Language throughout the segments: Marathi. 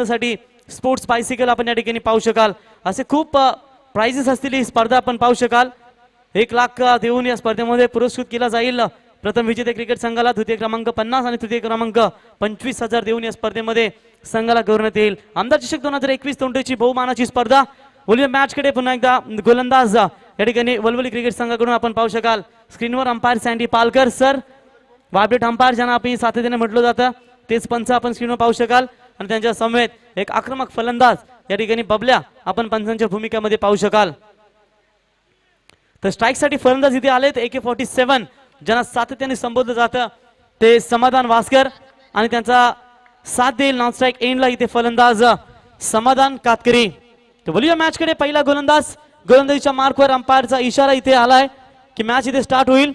साठी स्पोर्ट्स बायसिकल आपण या ठिकाणी पाहू शकाल. असे खूप प्राइजेस असतील ही स्पर्धा आपण पाहू शकाल. 1 लाख देऊन या स्पर्धेमध्ये पुरस्कृत केला जाईल. प्रथम विजेते क्रिकेट संघाला द्वितीय क्रमांक 50 आणि तृतीय क्रमांक 25,000 देऊन या स्पर्धेमध्ये संघाला गौरवण्यात येईल. आमदार चषक 2021-23 बहुमानाची स्पर्धा. बोलूया मॅच कडे. पुन्हा एकदा गोलंदाज या ठिकाणी वलवली क्रिकेट संघाकडून आपण पाहू शकाल. स्क्रीनवर umpire sandy Palkar sir, vibrate umpire ज्यांना आपण सातत्याने म्हटलं जातं तेच पंच आपण स्क्रीनवर पाहू शकाल. आणि त्यांच्या समवेत एक आक्रमक फलंदाज या ठिकाणी बबल्या आपण पंचांच्या भूमिकेमध्ये पाहू शकाल. तर स्ट्राईक साठी फलंदाज इथे आलेत. AK-47 ज्यांना सातत्याने संबोधलं जातं ते समाधान वास्कर आणि त्यांचा साथ देईल नॉन स्ट्राईक एंडला इथे फलंदाज समाधान कातकरी. तर बोलूया मॅच कडे. पहिला गोलंदाजीच्या मार्कवर अंपायरचा इशारा इथे आलाय की मॅच इथे स्टार्ट होईल.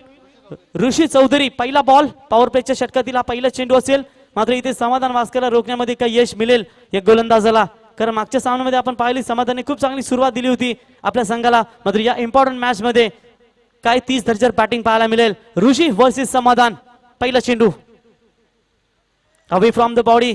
ऋषी चौधरी पहिला बॉल. पॉवर प्लेच्या षटकातील हा पहिला चेंडू असेल. मात्र इथे समाधान वास्करला रोखण्यामध्ये काही यश मिळेल या गोलंदाजाला, कारण मागच्या सामन्यामध्ये आपण पाहिली समाधानने खूप चांगली सुरुवात दिली होती आपल्या संघाला. मात्र या इम्पॉर्टंट मॅच मध्ये काय 30 दर्जर बॅटिंग पाहायला मिळेल. ऋषी वर्सेस समाधान. पहिला चेंडू अवे फ्रॉम द बॉडी,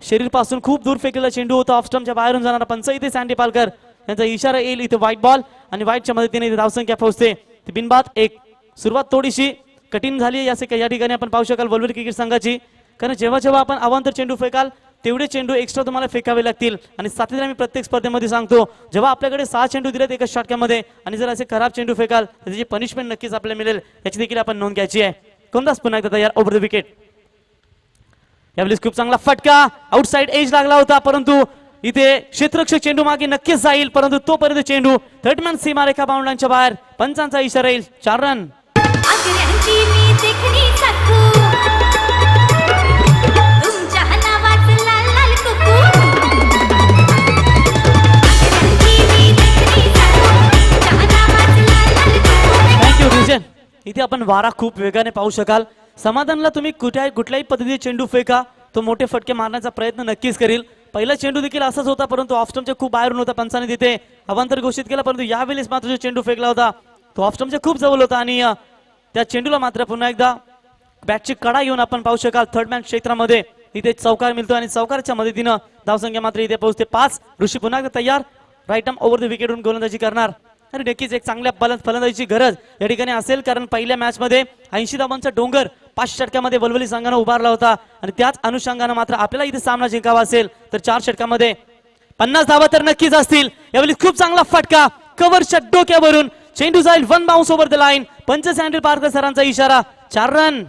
शरीर पासून खूप दूर फेकलेला चेंडू होता. ऑफ स्टंपच्या बाहेरून जाणारा पंच इथे सँडी पालकर यांचा इशारा येईल. इथे व्हाईट बॉल आणि व्हाईटच्या मदतीने इथे धावसंख्या पोहोचते. बिनबाद एक. सुरुवात थोडीशी कठीण झाली या ठिकाणी आपण पाहू शकाल वलवली क्रिकेट संघाची, कारण जेव्हा जेव्हा आपण अवांतर चेंडू फेकाल तेवढे चेंडू एक्स्ट्रा तुम्हाला फेकावे लागतील. आणि सातत्याने मी प्रत्येक स्पर्धेमध्ये सांगतो, जेव्हा आपल्याकडे 6 चेंडू दिलेत एका षटकामध्ये आणि जर असे खराब चेंडू फेकाल तर त्याची पनिशमेंट नक्कीच आपल्याला मिळेल. याची देखील आपण नोंद घ्यायची आहे. कोणताच पुन्हा एकदा तयार. Over the wicket. यावेळेस खूप चांगला फटका. आउटसाइड एज लागला होता, परंतु इथे क्षेत्ररक्षक चेंडू मागे नक्कीच जाईल, परंतु तोपर्यंत चेंडू थर्डमॅन सीमारेखा बाउंड्रीच्या बाहेर. पंचांचा इशारा येईल. 4 रन. इथे आपण वारा खूप वेगाने पाहू शकाल. समाधानला तुम्ही कुठल्याही पद्धतीने चेंडू फेका, तो मोठे फटके मारण्याचा प्रयत्न नक्कीच करेल. पहिला चेंडू देखील असाच होता, परंतु ऑफ स्टंपच्या खूप बाहेरून होता. पंचाने तिथे अवांतर घोषित केला, परंतु यावेळेस मात्र जो चेंडू फेकला होता तो ऑफ स्टंपच्या खूप जवळ होता आणि त्या चेंडूला मात्र पुन्हा एकदा बॅटची कडा येऊन आपण पाहू शकाल थर्डमॅन क्षेत्रामध्ये इथे चौकार मिळतो आणि चौकाराच्या मदतीनं धावसंख्या मात्र इथे पोहोचते 5. ऋषी पुन्हा एकदा तयार. राईट आर्म ओव्हर द विकेटवरून गोलंदाजी करणार. आणि नक्कीच एक चांगल्या फलंदाजीची गरज या ठिकाणी असेल, कारण पहिल्या मॅच मध्ये 80 धावांचा डोंगर 5 षटकामध्ये वलवली संघानं उभारला होता आणि त्याच अनुषंगाने मात्र आपल्याला इथे सामना जिंकावा असेल तर 4 षटकामध्ये 50 धावा तर नक्कीच असतील. यावेळी खूप चांगला फटका कव्हरच्या डोक्यावरून चेंडू जाईल 1 बाउन्स ओव्हर द लाईन. पंच सँडी पालकर सरांचा इशारा. 4 रन.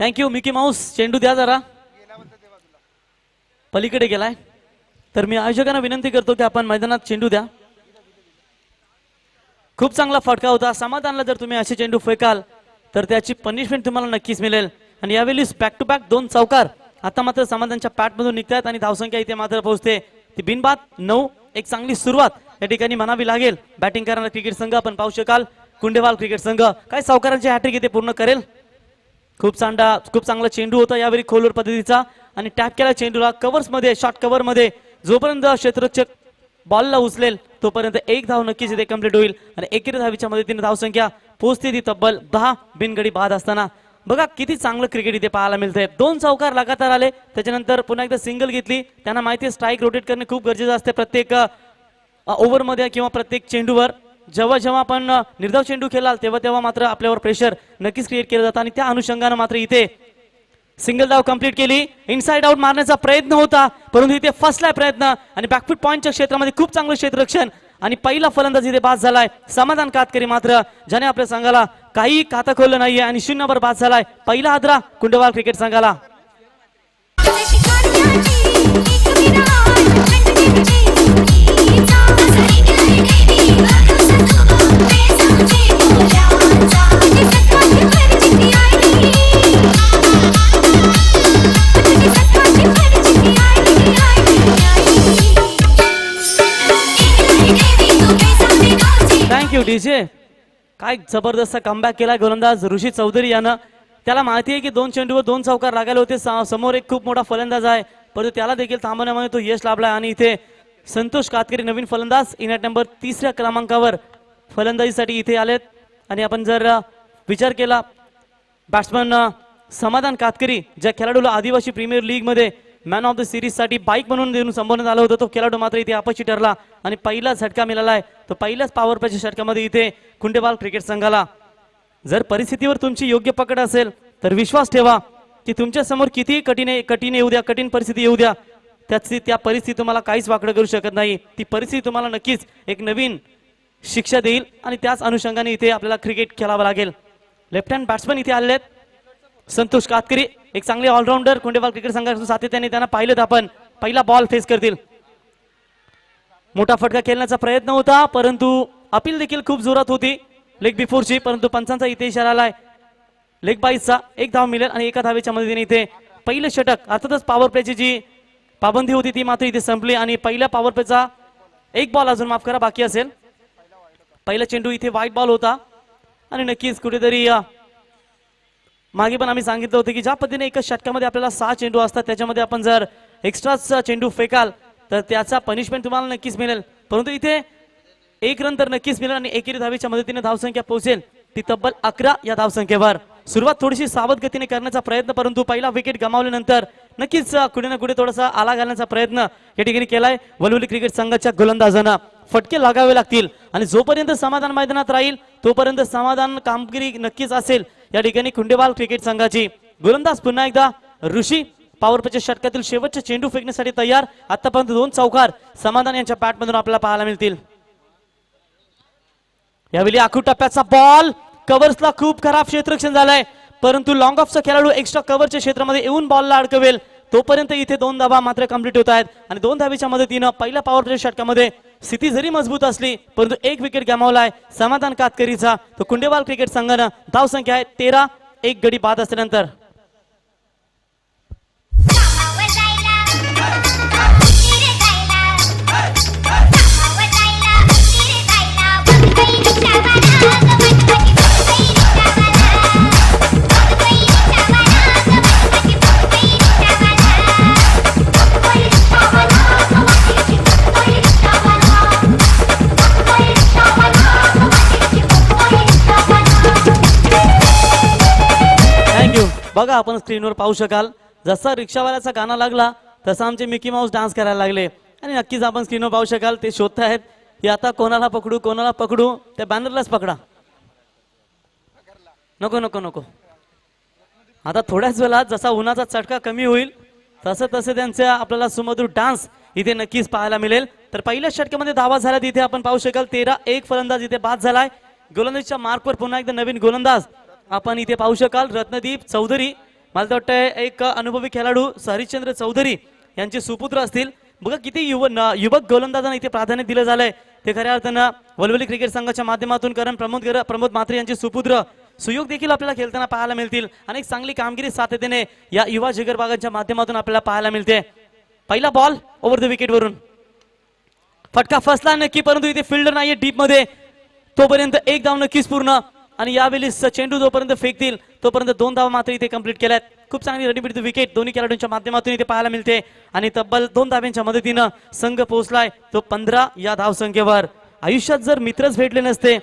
Thank you Mickey Mouse. चेंडू द्या जरा. पलीकडे गेलाय. तर मी आयोजकांना विनंती करतो की आपण मैदानात चेंडू द्या. खूप चांगला फटका होता. समाधानला जर तुम्ही असे चेंडू फेकाल तर त्याची पनिशमेंट तुम्हाला नक्कीच मिळेल. आणि यावेळी बॅक टू बॅक 2 चौकार आता मात्र समाधानच्या पॅट मधून निघतात आणि धावसंख्या इथे मात्र पोहोचते ती बिनबाद 9. एक चांगली सुरुवात या ठिकाणी म्हणावी लागेल. बॅटिंग करणारा क्रिकेट संघ आपण पाहू शकाल कुंडेवाल क्रिकेट संघ काय सावकारांची हॅट्रिक इथे पूर्ण करेल. खूप चांगला चेंडू होता यावेळी खोलवर पद्धतीचा आणि टॅप केला चेंडूला कव्हर्स मध्ये, शॉर्ट कव्हर मध्ये. जोपर्यंत क्षेत्ररक्षक बॉलला उचलेल तोपर्यंत 1 धाव नक्कीच इथे कंप्लीट होईल आणि 1 धावीच्या मदतीने धावसंख्या पोहोचते ती तब्बल 10 बिनगडी बाद असताना. बघा किती चांगलं क्रिकेट इथे पाहायला मिळतंय. 2 चौकार लगातार आले, त्याच्यानंतर पुन्हा एकदा सिंगल घेतली. त्यांना माहिती आहे स्ट्राईक रोटेट करणे खूप गरजेचं असते प्रत्येक ओव्हर मध्ये किंवा प्रत्येक चेंडूवर. जेव्हा जेव्हा आपण निर्धाव चेंडू खेळाल तेव्हा मात्र आपल्यावर प्रेशर नक्कीच क्रिएट केलं जातं आणि त्या अनुषंगाने मात्र इथे सिंगल धाव कंप्लीट केली. इनसाइड आउट मारण्याचा प्रयत्न होता, परंतु इथे फसलाय प्रयत्न आणि बॅकफूट पॉइंटच्या क्षेत्रामध्ये खूप चांगलं क्षेत्ररक्षण आणि पहिला फलंदाज इथे बाद झालाय समाधान कातकरी, मात्र ज्याने आपल्या संघाला काही खातं खोललं नाहीये आणि 0 वर बाद झालाय. पहिला हादरा कुंडवाल क्रिकेट संघाला. Thank you DJ. काय जबरदस्त कमबॅक केला गोलंदाज ऋषी चौधरी यानं. त्याला माहिती आहे की 2 चेंडूवर 2 चौकार लागायला होते. समोर एक खूप मोठा फलंदाज आहे, परंतु त्याला देखील थांबवण्यामध्ये तो यश लाभलाय. आणि इथे संतोष कातकरी नवीन फलंदाज इनॅट नंबर 3 क्रमांकावर फलंदाजीसाठी इथे आलेत. आणि आपण जर विचार केला बॅट्समन समाधान कातकरी ज्या खेळाडूला आदिवासी प्रीमियर लीग मध्ये मॅन ऑफ द सिरीज साठी बाईक म्हणून देऊन संबोधण्यात आलं होतं, तो खेळाडू मात्र इथे अपयशी ठरला आणि पहिला झटका मिळाला आहे. तो पहिल्याच पॉवर प्लेच्या षटकामध्ये इथे कुंडेवाल क्रिकेट संघाला. जर परिस्थितीवर तुमची योग्य पकड असेल तर विश्वास ठेवा की तुमच्या समोर किती कठीण येऊ द्या, कठीण परिस्थिती येऊ द्या, त्या परिस्थिती तुम्हाला काहीच वाकडं करू शकत नाही. ती परिस्थिती तुम्हाला नक्कीच एक नवीन शिक्षा देईल आणि त्याच अनुषंगाने इथे आपल्याला क्रिकेट खेळावं लागेल. लेफ्ट हँड बॅट्समन इथे आलेले आहेत संतोष कातकरी, एक चांगले ऑलराऊंडर कुंडेवाल क्रिकेट संघापासून सातत्याने त्यांना पाहिलं आपण. पहिला बॉल फेस करतील. मोठा फटका खेळण्याचा प्रयत्न होता, परंतु अपील देखील खूप जोरात होती लेग बिफोरची, परंतु पंचांचा इथे इशारा आलाय लेग बाईसचा. 1 धाव मिळेल आणि 1 धावेच्या मदतीने इथे पहिलं षटक, अर्थातच पॉवर प्लेची जी पाबंदी होती ती मात्र इथे संपली. आणि पहिल्या पॉवर प्लेचा 1 बॉल अजून माफ करा बाकी असेल. पहिला चेंडू इथे वाईट बॉल होता आणि नक्कीच कुठेतरी मागे पण आम्ही सांगितलं होतं की ज्या पद्धतीने एका षटकामध्ये आपल्याला 6 चेंडू असतात, त्याच्यामध्ये आपण जर एक्स्ट्राचा चेंडू फेकाल तर त्याचा पनिशमेंट तुम्हाला नक्कीच मिळेल. परंतु इथे 1 रन तर नक्कीच मिळेल आणि एकेरी धावेच्या मदतीने धावसंख्या पोहोचेल ती तब्बल 11 या धावसंख्येवर. सुरुवात थोडीशी सावध गतीने करण्याचा प्रयत्न, परंतु पहिला विकेट गमावल्यानंतर नक्कीच कुठे ना कुठे थोडासा आला घालण्याचा प्रयत्न या ठिकाणी केलाय वलवली क्रिकेट संघाच्या गोलंदाजांना. फटके लागावे लागतील आणि जोपर्यंत समाधान मैदानात राहील तोपर्यंत समाधान कामगिरी नक्कीच असेल या ठिकाणी कुंडेवाल क्रिकेट संघाची. गोलंदाज पुन्हा एकदा ऋषी पॉवर प्लेच्या षटकातील शेवटचे चेंडू फेकण्यासाठी तयार. आतापर्यंत 2 चौकार समाधान यांच्या बॅटमधून आपल्याला पाहायला मिळतील. यावेळी आखू टप्प्याचा बॉल कव्हर्सला खूप खराब क्षेत्ररक्षण झालंय, परंतु लॉंग ऑफचा खेळाडू एक्स्ट्रा कव्हरच्या क्षेत्रामध्ये येऊन बॉलला अडकवेल तोपर्यंत इथे 2 धावा मात्र कंप्लीट होत आहेत. आणि 2 धावेच्या मदतीनं पहिल्या पॉवर प्ले षटकामध्ये स्थिती जरी मजबूत असली परंतु 1 विकेट गमावलाय समाधान कातकरीचा. तो कुंडेवाल क्रिकेट संघानं धावसंख्या आहे 13, 1 गडी बाद असल्यानंतर. बघा आपण स्क्रीनवर पाहू शकाल जसा रिक्षावाल्याचा गाणं लागला तसा आमचे मिकी माऊस डान्स करायला लागले. आणि नक्कीच आपण स्क्रीनवर पाहू शकाल ते शोधतायत की आता कोणाला पकडू त्या बॅनरलाच पकडा. नको नको नको आता थोड्याच वेळात जसा उन्हाचा चटका कमी होईल तसं त्यांचा आपल्याला सुमधुर डान्स इथे नक्कीच पाहायला मिळेल. तर पहिल्या षटकामध्ये धावा झाल्यात इथे आपण पाहू शकाल 13, 1 फलंदाज इथे बाद झालाय. गोलंदाजीच्या मार्कवर पुन्हा एकदा नवीन गोलंदाज आपण इथे पाहू शकाल रत्नदीप चौधरी. मला तर वाटतं एक अनुभवी खेळाडू हरिश्चंद्र चौधरी यांचे सुपुत्र असतील. बघा किती युवक गोलंदाजांना इथे प्राधान्य दिलं झालंय. ते खऱ्या अर्थानं वलवली क्रिकेट संघाच्या माध्यमातून कारण प्रमोद म्हात्रे यांचे सुपुत्र सुयोग देखील आपल्याला खेळताना पाहायला मिळतील. अनेक चांगली कामगिरी सातत्याने या युवा जिगरबागांच्या माध्यमातून आपल्याला पाहायला मिळते. पहिला बॉल ओव्हर द विकेट वरून फटका फसला नक्की, परंतु इथे फिल्डर नाहीये डीप मध्ये तोपर्यंत 1 धाव नक्कीच पूर्ण. आणि यावेळी चेंडू जोपर्यंत फेकतील तोपर्यंत 2 धावा मात्र इथे कंप्लीट केल्यात. खूप चांगली रनिंग विकेट दोन्ही खेळाडूंच्या माध्यमातून इथे पाहायला मिळते. आणि तब्बल 2 धाव्यांच्या मदतीनं संघ पोहोचलाय तो 15 या धावसंख्येवर. आयुष्यात जर मित्रच भेटले नसते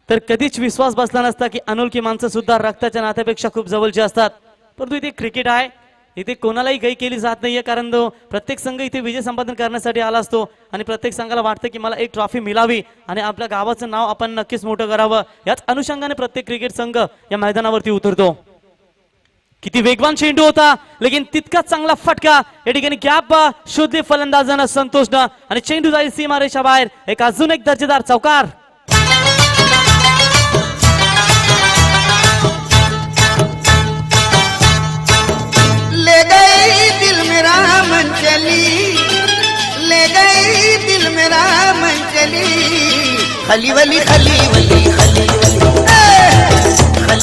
तर कधीच विश्वास बसला नसता की अनोळखी माणसं सुद्धा रक्ताच्या नात्यापेक्षा खूप जवळची असतात. परंतु इथे क्रिकेट आहे, इथे कोणालाही गई केली जात नाहीये कारण तो प्रत्येक संघ इथे विजय संपादन करण्यासाठी आला असतो आणि प्रत्येक संघाला वाटतं की मला एक ट्रॉफी मिळावी आणि आपल्या गावाचं नाव आपण नक्कीच मोठं करावं. याच अनुषंगाने प्रत्येक क्रिकेट संघ या मैदानावरती उतरतो. किती वेगवान चेंडू होता लेकिन तितकाच चांगला फटका या ठिकाणी गॅप शोधले फलंदाजांना संतोषनं आणि चेंडू जाईल सीमारेषा बाहेर. एक अजून एक दर्जेदार चौकार. ले गई दिल मेरा मन चली, ले गई दिल मेरा मन चली, खली वली खली वली खली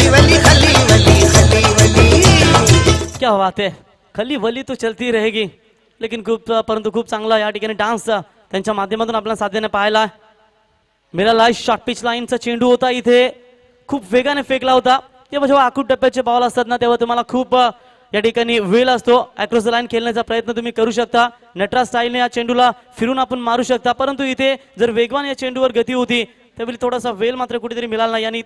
वली खली वली खली वली. क्या बात है, खली वली तो चलती रहेगी. लेकिन परंतु खूप चांगला या ठिकाणी डान्स त्यांच्या माध्यमातून आपल्याला साध्यने पाहायला. मिळाला शॉर्ट पिच लाईनचा चेंडू होता, इथे खूप वेगाने फेकला होता. तेव्हा जेव्हा आखूड टप्प्याचे बॉल असतात ना तेव्हा तुम्हाला खूप या ठिकाणी वेळ असतो. अक्रॉस द लाईन खेळण्याचा प्रयत्न तुम्ही करू शकता, नटराज स्टाईलने या चेंडूला फिरून आपण मारू शकता. परंतु इथे जर वेगवान या चेंडूवर गती होती त्यावेळी थोडासा वेळ मात्र कुठेतरी मिळाला नाही आणि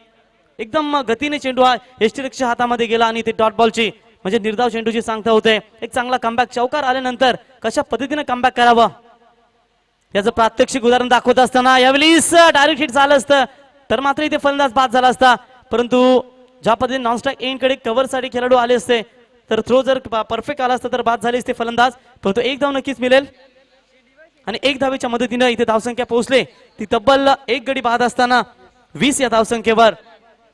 एकदम गतीने चेंडू हा यष्टिरक्षच्या हातामध्ये गेला आणि ते डॉट बॉलची म्हणजे निर्धाव चेंडूची सांगता होते. एक चांगला कमबॅक, चौकार आल्यानंतर कशा पद्धतीने कमबॅक करावं याचं प्रात्यक्षिक उदाहरण दाखवत असताना यावेळी डायरेक्ट हिट झालं असतं तर मात्र इथे फलंदाज बाद झाला असता. परंतु ज्या पद्धतीने नॉनस्ट्राईक एंड कडे कव्हरसाठी खेळाडू आले असते तर थ्रो जर परफेक्ट आला असता तर बाद झाले असते फलंदाज. परंतु एक धाव नक्कीच मिळेल आणि एक धावेच्या मदतीने इथे धावसंख्या पोहोचले ती तब्बल एक गडी बाद असताना 20 या धावसंख्येवर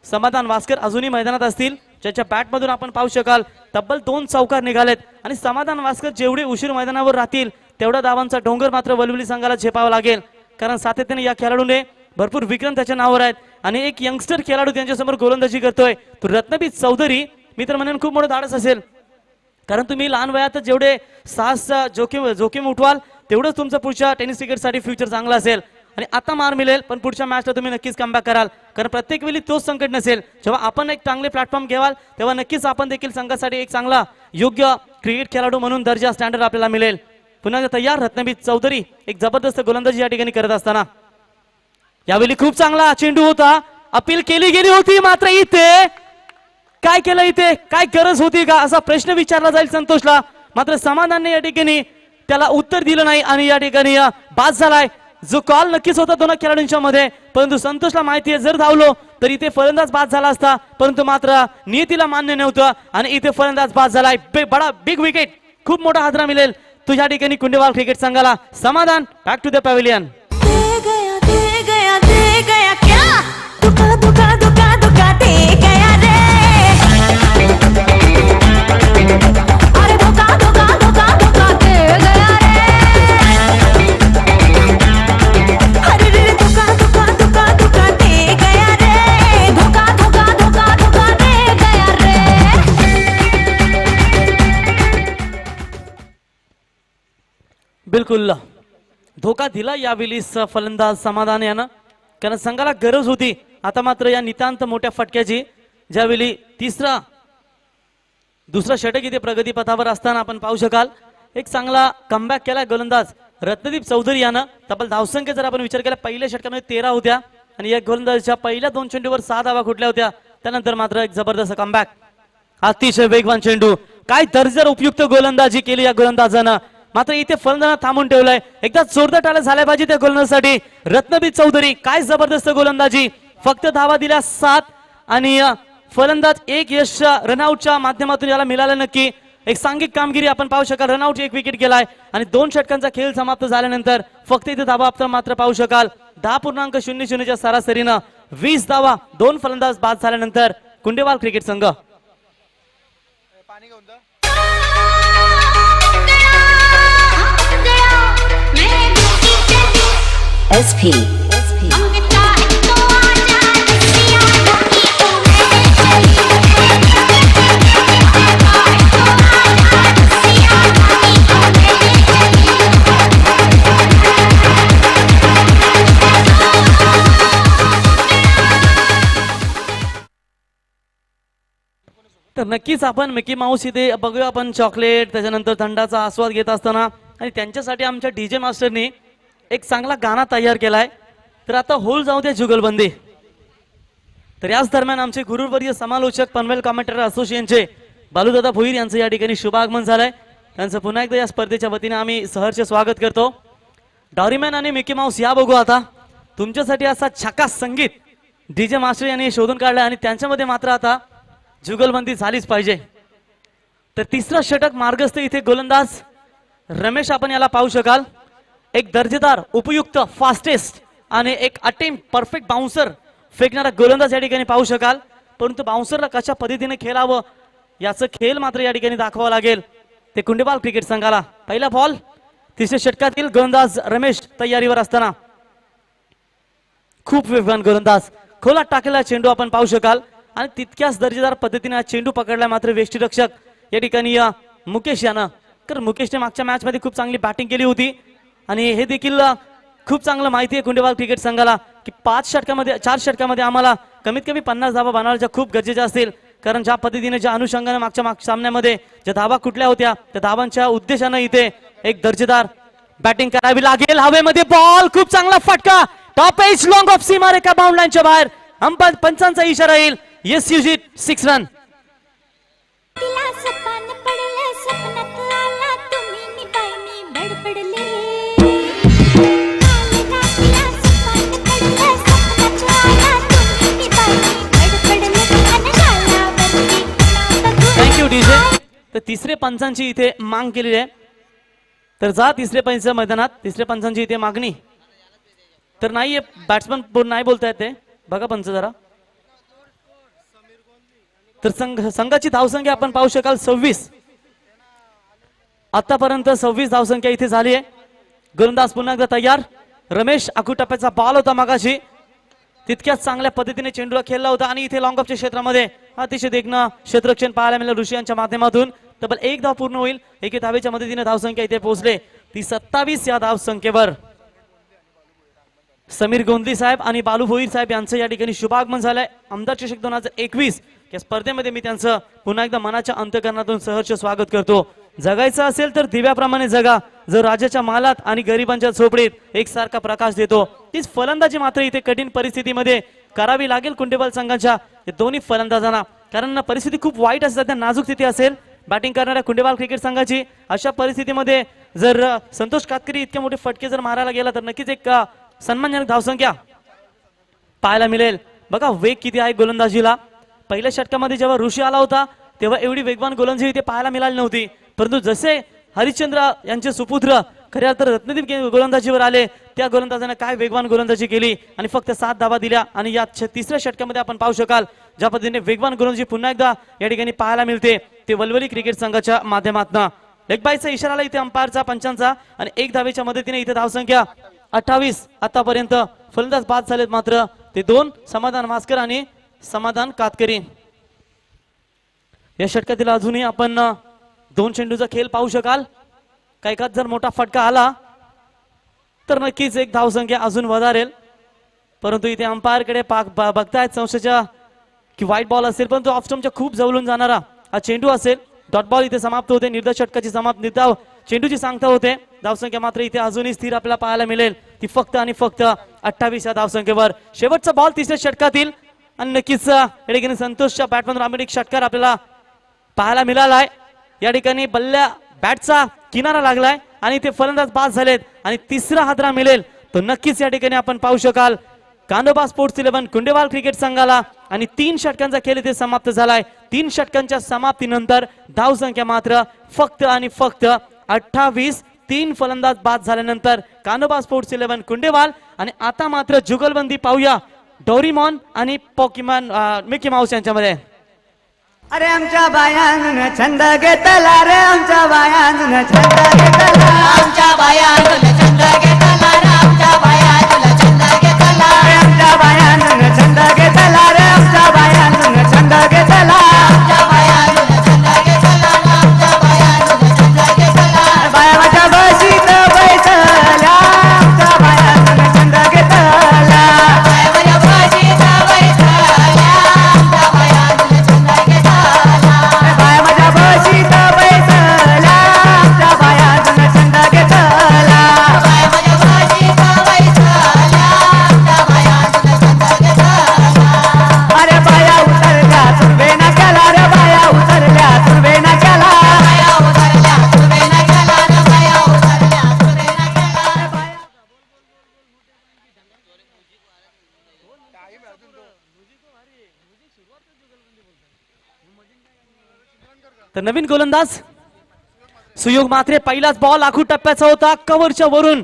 समाधान वास्कर अजूनही मैदानात असतील, ज्याच्या बॅट मधून आपण पाहू शकाल तब्बल 2 चौकार निघालेत आणि समाधान वास्कर जेवढे उशीर मैदानावर राहतील तेवढ्या धावांचा डोंगर मात्र वलवली संघाला झेपावा लागेल. कारण सातत्याने या खेळाडूने भरपूर विक्रम त्याच्या नावावर आहेत आणि एक यंगस्टर खेळाडू त्यांच्यासमोर गोलंदाजी करतोय तो रत्नबीर चौधरी. मी तर म्हणेन खूप मोठं धाडस असेल, कारण तुम्ही लहान वयातच जेवढे साहस जोखीम उठवाल तेवढंच तुमचं पुढच्या टेनिस क्रिकेटसाठी फ्युचर चांगलं असेल. आणि आता मार मिळेल पण पुढच्या मॅचला तुम्ही नक्कीच कमबॅक कराल, कारण प्रत्येक वेळी तोच संकट नसेल. जेव्हा आपण एक चांगले प्लॅटफॉर्म घेवाल तेव्हा नक्कीच आपण देखील संघासाठी एक चांगला योग्य क्रिकेट खेळाडू म्हणून दर्जा स्टँडर्ड आपल्याला मिळेल. पुन्हा तयार रत्नबीर चौधरी एक जबरदस्त गोलंदाजी या ठिकाणी करत असताना यावेळी खूप चांगला चेंडू होता, अपील केली गेली होती मात्र इथे काय केलं, इथे काय गरज होती का असा प्रश्न विचारला जाईल संतोषला. मात्र समाधानने या ठिकाणी त्याला उत्तर दिलं नाही आणि या ठिकाणी बाद झालाय. जो कॉल नक्कीच होता दोन खेळाडूंच्या मध्ये, परंतु संतोषला माहिती आहे जर धावलो तर इथे फलंदाज बाद झाला असता, परंतु मात्र नियतीला मान्य नव्हतं आणि इथे फलंदाज बाद झालाय. बडा बिग विकेट, खूप मोठा हादरा मिळेल तुझ्या ठिकाणी कुंडेवाल क्रिकेट संघाला. समाधान बॅक टू द पॅव्हिलियन. दे गया क्या दुका दुका दुका दुका दे गया रे. अरे दुका दुका दुका दुका दे गया रे. अरे रे दुका दुका दुका दुका दे गया रे. दुका दुका दुका दुका दे गया रे. बिलकुल धोका दिला यावेळी फलंदाज समाधान यानं, कारण संघाला गरज होती. आता मात्र या नितांत मोठ्या फटक्याची ज्यावेळी दुसरा षटक इथे प्रगती पथावर असताना आपण पाहू शकाल एक चांगला कमबॅक केला गोलंदाज रत्नदीप चौधरी यानं. तब्बल धावसंख्या जर आपण विचार केला पहिल्या षटकामध्ये 13 होत्या आणि या गोलंदाजीच्या पहिल्या 2 चेंडूवर 6 धावा खुटल्या होत्या. त्यानंतर मात्र एक जबरदस्त कमबॅक, अतिशय वेगवान चेंडू, काय दर्जेदार उपयुक्त गोलंदाजी केली या गोलंदाजानं. मात्र इथे फलंदाज थांबून ठेवलाय. एकदा जोरदार टाळ्या झाल्या पाहिजे त्या गोलंदाजासाठी. रत्नबीर चौधरी काय जबरदस्त गोलंदाजी, फक्त धावा दिल्या 7 आणि फलंदाज एक यश रनआउटच्या माध्यमातून याला मिळालं. नक्की एक सांघिक कामगिरी आपण पाहू शकाल. रनआउट एक विकेट गेलाय आणि 2 षटकांचा खेळ समाप्त झाल्यानंतर फक्त इथे धावा आपण मात्र पाहू शकाल 10.00 च्या सरासरीनं 20 धावा 2 फलंदाज बाद झाल्यानंतर कुंडेवाल क्रिकेट संघ. SP तर नक्कीच आपण मिकी माऊस इथे बघूया आपण चॉकलेट त्याच्यानंतर थंडाचा आस्वाद घेत असताना आणि त्यांच्यासाठी आमच्या डीजे मास्टरनी एक चांगला गाणं तयार केलाय. तर आता होल जाऊ दे जुगलबंदी. तर याच दरम्यान आमचे गुरुवर्य समालोचक पनवेल कॉमेंटेटर असोसिएशनचे बालूदादा भोईर यांचं या ठिकाणी शुभागमन झालंय. त्यांचं पुन्हा एकदा या स्पर्धेच्या वतीने आम्ही सहर्ष स्वागत करतो. डॉरीमॅन आणि मिकी माऊस या बघू आता तुमच्यासाठी असा छकास संगीत डीजे मास्टर यांनी शोधून काढलाय आणि त्यांच्यामध्ये मात्र आता जुगलबंदी झालीच पाहिजे. तर तिसरा षटक मार्गस्थ इथे गोलंदाज रमेश आपण याला पाहू शकाल. एक दर्जेदार उपयुक्त फास्टेस्ट आणि एक अटेम्प्ट परफेक्ट बाउन्सर फेकणारा गोलंदाज या ठिकाणी पाहू शकाल. परंतु बाउन्सरला कशा पद्धतीने खेळावं याचं खेळ मात्र या ठिकाणी दाखवावं लागेल ते कुंडेवाल क्रिकेट संघाला. पहिला बॉल तिसऱ्या षटकातील गोलंदाज रमेश तयारीवर असताना खूप वेगवान गोलंदाज खोलात टाकलेला चेंडू आपण पाहू शकाल आणि तितक्याच दर्जेदार पद्धतीने हा चेंडू पकडला. मात्र वेष्टीरक्षक या ठिकाणी मुकेश यानं, कारण मुकेशने मागच्या मॅच मध्ये खूप चांगली बॅटिंग केली होती आणि हे देखील खूप चांगलं माहिती आहे कुंडेवाल क्रिकेट संघाला की 4 षटकामध्ये आम्हाला कमीत कमी 50 धावा बनवायच्या खूप गरजेच्या असतील, कारण ज्या पद्धतीने ज्या अनुषंगाने मागच्या सामन्यामध्ये ज्या धावा कुठल्या होत्या त्या धावांच्या उद्देशानं इथे एक दर्जेदार बॅटिंग करावी लागेल. हवेमध्ये बॉल, खूप चांगला फटका, टॉप एज लॉंग ऑफ सीमारेखा बाउंड लाईनच्या बाहेर. पंचांचा इशारा येईल. येस युजिट 6 रन. तिला सपन पडलं, स्वप्नात आला तुम्ही, मी बाई मी बडबडले. तिला सपन पडलं, स्वप्नात आला तुम्ही, मी बाई मी बडबडले. आणि गालावरती नाव बघून थँक्यू डीजे. तर तिसरे पंचांची इथे मांग केलेली आहे. तर जा तिसरे पंच मैदानात. तिसरे पंचांची इथे मागणी तर नाहीये. बॅट्समन नाही बोलतायत ते, बघा पंच जरा. तर संघाची धावसंख्या आपण पाहू शकाल 26. आतापर्यंत 26 धावसंख्या इथे झाली आहे. गोलंदाज पुन्हा एकदा तयार. रमेश आखूटप्प्याचा बॉल होता मागाशी, तितक्याच चांगल्या पद्धतीने चेंडूला खेळला होता आणि इथे लॉंग ऑफच्या क्षेत्रामध्ये अतिशय देखणं क्षेत्ररक्षण पाहायला मिळालं ऋषी यांच्या माध्यमातून. तब्बल 1 धाव पूर्ण होईल. 1 धावेच्या मदतीने धावसंख्या इथे पोहोचले ती 27. या धावसंख्येवर समीर गोंदली साहेब आणि बालू भोईर साहेब यांचं या ठिकाणी शुभागमन झालंय. आमदार चषक 2021 या स्पर्धेमध्ये मी त्यांचं पुन्हा एकदा मनाच्या अंतःकरणातून सहर्ष स्वागत करतो. जगायचं असेल तर दिव्याप्रमाणे जगा, जर राजाच्या मालात आणि गरिबांच्या झोपडीत एकसारखा प्रकाश देतो. तीच फलंदाजी मात्र इथे कठीण परिस्थितीमध्ये करावी लागेल कुंडेवाल संघाच्या दोन्ही फलंदाजांना, कारण परिस्थिती खूप वाईट असते, सध्या नाजूक स्थिती असेल बॅटिंग करणाऱ्या कुंडेवाल क्रिकेट संघाची. अशा परिस्थितीमध्ये जर संतोष कातकरी इतके मोठे फटके जर मारायला गेला तर नक्कीच एक सन्मानजनक धावसंख्या पाहायला मिळेल. बघा वेग किती आहे गोलंदाजीला. पहिल्या षटकामध्ये जेव्हा ऋषी आला होता तेव्हा एवढी वेगवान गोलंदाजी इथे पाहायला मिळाली नव्हती, परंतु जसे हरिश्चंद्र यांचे सुपुत्र खऱ्या अर्थात रत्नदीप गोलंदाजीवर आले त्या गोलंदाजाने काय वेगवान गोलंदाजी केली आणि फक्त 7 धावा दिल्या. आणि या तिसऱ्या षटकामध्ये आपण पाहू शकाल ज्या पद्धतीने वेगवान गोलंदाजी पुन्हा एकदा या ठिकाणी पाहायला मिळते ते वलवली क्रिकेट संघाच्या माध्यमातून. लेग बायचा इशारा आला इथे अंपायरचा पंचांचा आणि 1 धावेच्या मदतीने इथे धावसंख्या 28. आतापर्यंत फलंदाज बाद झालेत मात्र ते 2 समाधान मास्कर आणि समाधान कातकरी. या षटकातील अजूनही आपण 2 चेंडूचा खेळ पाहू शकाल. काही कात जर मोठा फटका आला तर नक्कीच एक धावसंख्या अजून વધાरेल, परंतु इथे अंपायर कडे बघतायत संशयाच्या की व्हाईट बॉल असेल, परंतु ऑफ स्टंपच्या खूप जवळून जाणारा हा चेंडू असेल. डॉट बॉल इथे समाप्त होते. निर्धाव षटकाची निर्धाव चेंडूची सांगता होते. धावसंख्या मात्र इथे अजूनही स्थिर आपल्याला पाहायला मिळेल ती फक्त आणि फक्त 28 या धावसंख्येवर. शेवटचा बॉल तिसऱ्या षटकातील आणि नक्कीच या ठिकाणी संतोषच्या बॅटमधून रामडिक षटकार आपल्याला पाहायला मिळालाय. या ठिकाणी बॅटचा किनारा लागलाय आणि ते फलंदाज बाद झालेत आणि तिसरा हादरा मिळेल तो नक्कीच या ठिकाणी आपण पाहू शकाल कांदोबा स्पोर्ट्स 11 कुंडेवाल क्रिकेट संघाला. आणि 3 षटकांचा खेळ इथे समाप्त झालाय. 3 षटकांच्या समाप्तीनंतर धावसंख्या मात्र फक्त आणि फक्त 28. 3 फलंदाज बाद झाल्यानंतर कांदोबा स्पोर्ट्स 11 कुंडेवाल. आणि आता मात्र जुगलबंदी पाहूया डोरीमॉन आणि पॉकीमॉन मिकी माऊस यांच्यामध्ये. अरे आमच्या बायानं छंद घेतला रे, आमच्या बायानं छंद घेतला, आमच्या बायानं छंद घेतला रे, आमच्या बायानं छंद घेतला, आमच्या बायानं छंद घेतला रे, आमच्या बायानं छंद घेतला, आमच्या बायानं छंद घेतला, आमच्या बायानं छंद घेतला, बाया माझ्या बशीत बैसल्या, आमच्या बायानं छंद घेतला, बाया माझ्या बशीत बैसल्या, आमच्या बायानं छंद घेतला, बाया माझ्या बशीत बैसल्या, आमच्या बायानं छंद घेतला, बाया माझ्या बशीत बैसल्या, आमच्या बायानं छंद घेतला. अरे बाया उतरल्या सुरवे ना केला रे, बाया उतरल्या सुरवे ना केला, बाया उतरल्या सुरवे ना केला रे, बाया उतरल्या सुरवे ना केला, बाया. तर नवीन गोलंदाज सुयोग मात्रे. पहिलाच बॉल आखू टप्प्याचा होता, कव्हरच्या वरून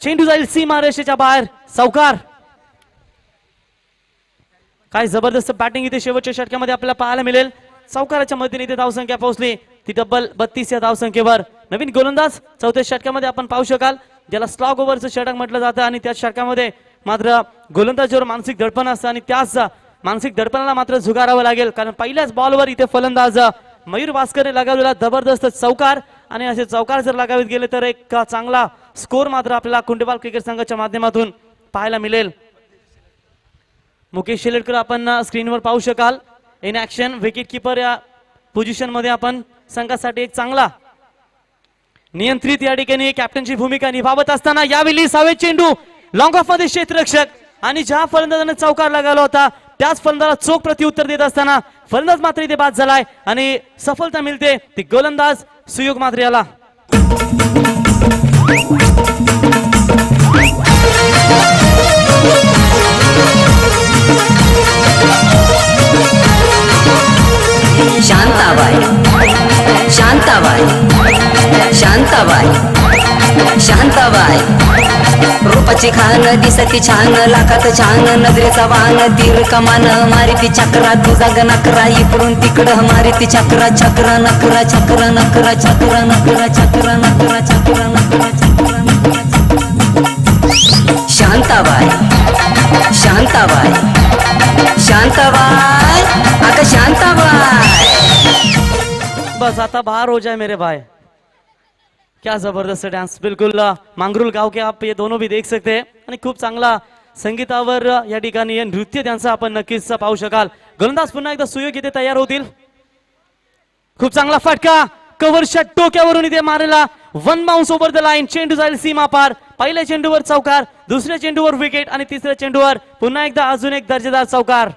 चेंडू जाईल सीमा रेषेच्या बाहेर. चौकार. काय जबरदस्त बॅटिंग इथे शेवटच्या षटकामध्ये आपल्याला पाहायला मिळेल. चौकाराच्या मदतीने इथे धावसंख्या पोहोचली ती डबल 32 या धावसंख्येवर. नवीन गोलंदाज 4थ्या षटकामध्ये आपण पाहू शकाल ज्याला स्लॉग ओव्हरचं षटक म्हटलं जातं आणि त्या षटकामध्ये मात्र गोलंदाजावर मानसिक दडपण असतं आणि त्याच मानसिक दडपणाला मात्र झुगारावं लागेल, कारण पहिल्याच बॉलवर इथे फलंदाज मयूर भास्करने लगावलेला जबरदस्त चौकार आणि असे चौकार जर लगावित गेले तर एक चांगला स्कोर मात्र आपल्याला कुंडेवाल क्रिकेट संघाच्या माध्यमातून पाहायला मिळेल. मुकेश शेलटकर आपण स्क्रीनवर पाहू शकाल इन ऍक्शन. विकेट किपर या पोझिशन मध्ये आपण संघासाठी एक चांगला नियंत्रित या ठिकाणी कॅप्टनची भूमिका निभावत असताना यावेळी सावे चेंडू लॉंग ऑफ मध्ये क्षेत्ररक्षक आणि ज्या फलंदाजाने चौकार लगावला होता त्याच फलंदाजाला चोख प्रत्युत्तर देत असताना फलंदाज मात्र इथे बाद झालाय आणि सफलता मिळते ती गोलंदाज सुयोग मात्रे याला. शांताबाई शांताबाई शांताबाई शांताबाई रूपाची खान दिसती छान लाखात छान नजरेचा वान तीर कमान मारिती चक्रा तुझा गणकरा इकडून तिकडं मारिती चक्रा चक्रा नकरा चक्रा नकरा चक्रा नकरा चक्रा नकरा चक्रा नकरा चक्रा नकरा. शांताबाई शांताबाई शांताबाई आका शांताबाई. बस आता बाहर हो जाए मेरे भाई. क्या जबरदस्त डांस. बिल्कुल मांगरुल गाव के आप ये दोनों भी देख सकते हैं आणि खूप चांगला संगीतावर या ठिकाणी हे नृत्य त्यांचं आपण नक्कीच पाहू शकाल. गोलंदाज पुन्हा एकदा सुयोग इथे तयार होतील. खूप चांगला फटका कव्हरच्या टोक्यावरून इथे मारला. One bounce over the line. चेंडू जाईल सीमा पार. पहिल्या चेंडूवर चौकार, दुसऱ्या चेंडूवर विकेट आणि तिसऱ्या चेंडूवर पुन्हा एकदा अजून एक दर्जेदार चौकार.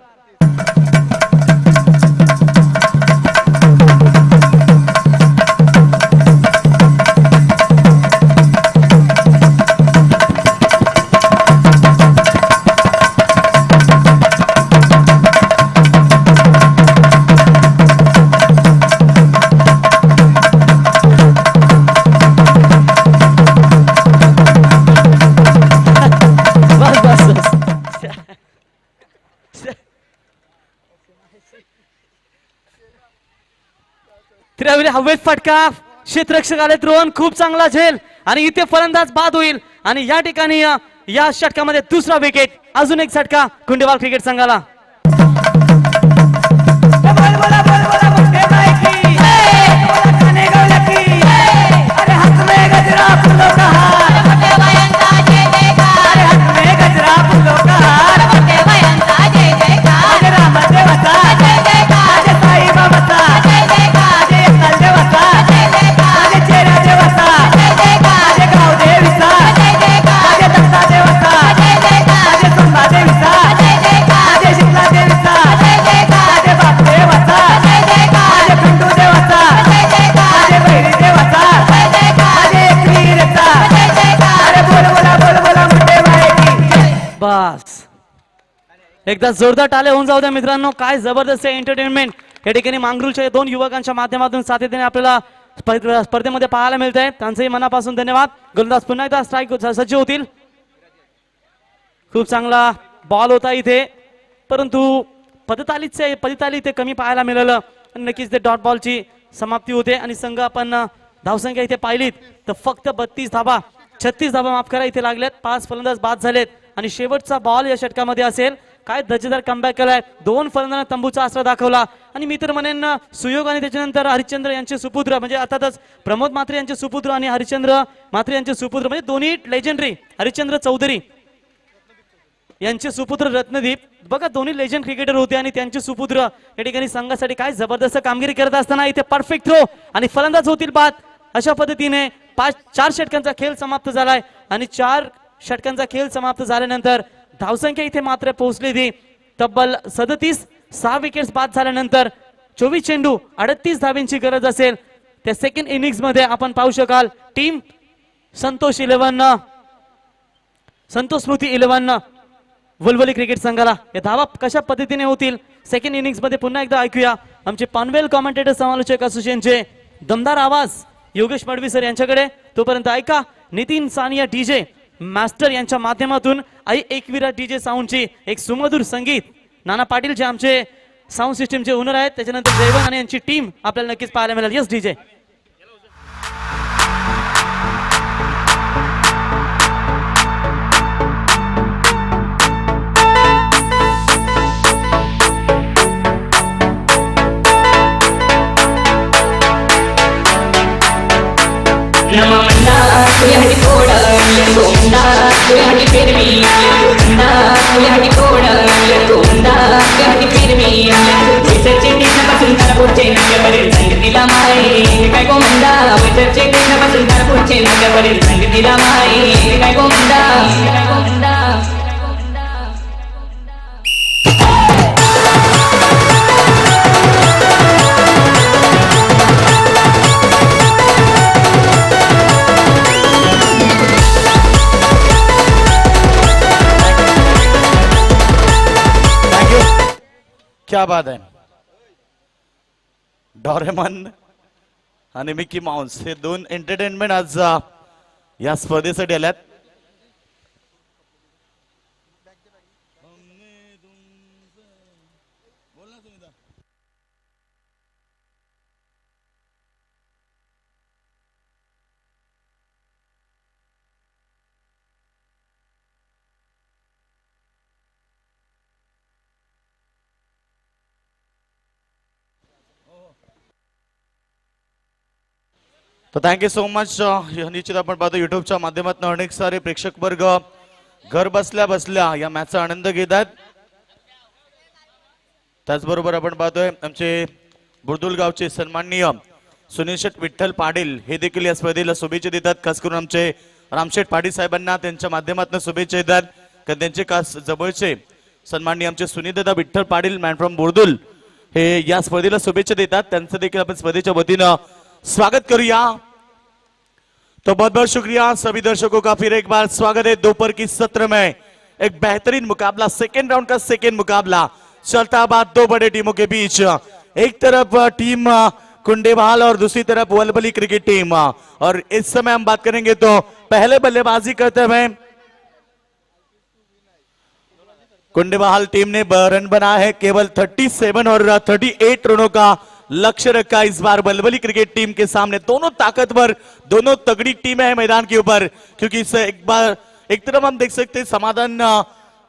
त्यावेळी हवेत फटका क्षेत्ररक्षक आले द्रोण. खूप चांगला झेल आणि इथे फलंदाज बाद होईल आणि या ठिकाणी या षटकामध्ये दुसरा विकेट. अजून एक षटका कुंडेवाल क्रिकेट संघाला. बस एकदा जोरदार टाळे होऊन जाऊ द्या मित्रांनो. काय जबरदस्त एंटरटेनमेंट या ठिकाणी मांगरूळच्या दोन युवकांच्या माध्यमातून सातत्याने आपल्याला स्पर्धेमध्ये पाहायला मिळत आहे. त्यांचंही मनापासून धन्यवाद. गोलंदाज पुन्हा एकदा स्ट्राईक सज्ज होतील. खूप चांगला बॉल होता इथे परंतु पदताली इथे कमी पाहायला मिळालं. नक्कीच ते डॉट बॉलची समाप्ती होते आणि संघ आपण धावसंख्या इथे पाहिलीत तर फक्त 32 धाबा 36 धाबा माफ करा इथे लागल्यात. 5 फलंदाज बाद झालेत आणि शेवटचा बॉल या षटकामध्ये असेल. काय दर्जेदार कमबॅक केलाय. 2 फलंदाजांना तंबूचा आसरा दाखवला आणि मी तर म्हणेन सुयोग आणि त्याच्यानंतर हरिश्चंद्र यांचे सुपुत्र म्हणजे अर्थातच प्रमोद म्हात्रे यांचे सुपुत्र आणि हरिश्चंद्र म्हात्रे यांचे सुपुत्र म्हणजे दोन्ही लेजेंडरी हरिश्चंद्र चौधरी यांचे सुपुत्र रत्नदीप बघा दोन्ही लेजंड क्रिकेटर होते आणि त्यांचे सुपुत्र या ठिकाणी संघासाठी काय जबरदस्त कामगिरी करत असताना इथे परफेक्ट थ्रो आणि फलंदाज होतील बाद. अशा पद्धतीने 4 षटकांचा खेळ समाप्त झालाय आणि 4 षटकांचा खेळ समाप्त झाल्यानंतर धावसंख्या इथे मात्र पोहोचली ती तब्बल 37. 6 विकेट्स बाद झाल्यानंतर 24 चेंडू 38 धाब्यांची गरज असेल. त्या सेकंड इनिंग्स मध्ये आपण पाहू शकाल टीम संतोष स्मृती 11 वलवली क्रिकेट संघाला या धावा कशा पद्धतीने होतील सेकंड इनिंग्स मध्ये पुन्हा एकदा ऐकूया आमचे पानवेल कॉमेंटेटर समालोचक असोसिएशनचे दमदार आवाज योगेश मडवी सर यांच्याकडे. तोपर्यंत ऐका नितीन सानिया डीजे मास्टर यांच्या माध्यमातून आई एकविरा डीजे साऊंडची एक सुमधुर संगीत. नाना पाटील जे आमचे साऊंड सिस्टीमचे ओनर आहेत त्याच्यानंतर जयवंत आणि यांची टीम आपल्याला नक्कीच पाहायला मिळेल. Yes DJ. ನಮ್ಮ ಮಂಡ ಹಟ್ಟಿ ಕೋಡ ಗೋಂಡ ಹಟ್ಟಿ ಫಿರ್ಮಿ ಮಂಡ हटी कोड गोंदा हटी फिरवी विसरचे दिवसापासून तारा पुढचे नाट्यावरील संगतीला माई काय गो मंदा विसरचे दिवसापासून तारा पुढचे नाट्यावरील संगतीला माई काय गो मंदा काय गो मंदा क्या बात आहे. डोरेमॉन आणि मिकी माउस हे दोन एंटरटेनमेंट आज या स्पर्धेसाठी आल्यात. तो थँक्यू सो मच. निश्चित आपण पाहतो युट्यूबच्या माध्यमातून अनेक सारे प्रेक्षक वर्ग घर बसल्या बसल्या या मॅचचा आनंद घेत आहेत. त्याचबरोबर आपण पाहतोय आमचे बुर्दुल गावचे सन्माननीय सुनील शेठ विठ्ठल पाटील हे देखील या स्पर्धेला शुभेच्छा देतात. खास करून आमचे रामशेठ पाटील साहेबांना त्यांच्या माध्यमातून शुभेच्छा देतात. कारण त्यांचे खास जवळचे सन्माननीय आमचे सुनीलदादा विठ्ठल पाटील मॅन फ्रॉम बुर्दुल हे या स्पर्धेला शुभेच्छा देतात. त्यांचं देखील आपण स्पर्धेच्या वतीनं स्वागत करूया. तो बहुत बहुत शुक्रिया सभी दर्शकों का. फिर एक बार स्वागत है दोपहर की सत्र में. एक बेहतरीन मुकाबला, सेकेंड राउंड का सेकेंड मुकाबला चलता बाद दो बड़े टीमों के बीच. एक तरफ टीम कुंडेबहाल और दूसरी तरफ वलबली क्रिकेट टीम. और इस समय हम बात करेंगे तो पहले बल्लेबाजी करते हुए कुंडेबहाल टीम ने रन बनाया है. केवल 37 और 38 रनों का लक्ष्य रखा इस बार वलबली क्रिकेट टीम के सामने. दोनों ताकतवर, दोनों तगड़ी टीमें हैं मैदान के ऊपर. क्योंकि एक तरफ हम देख सकते हैं समाधान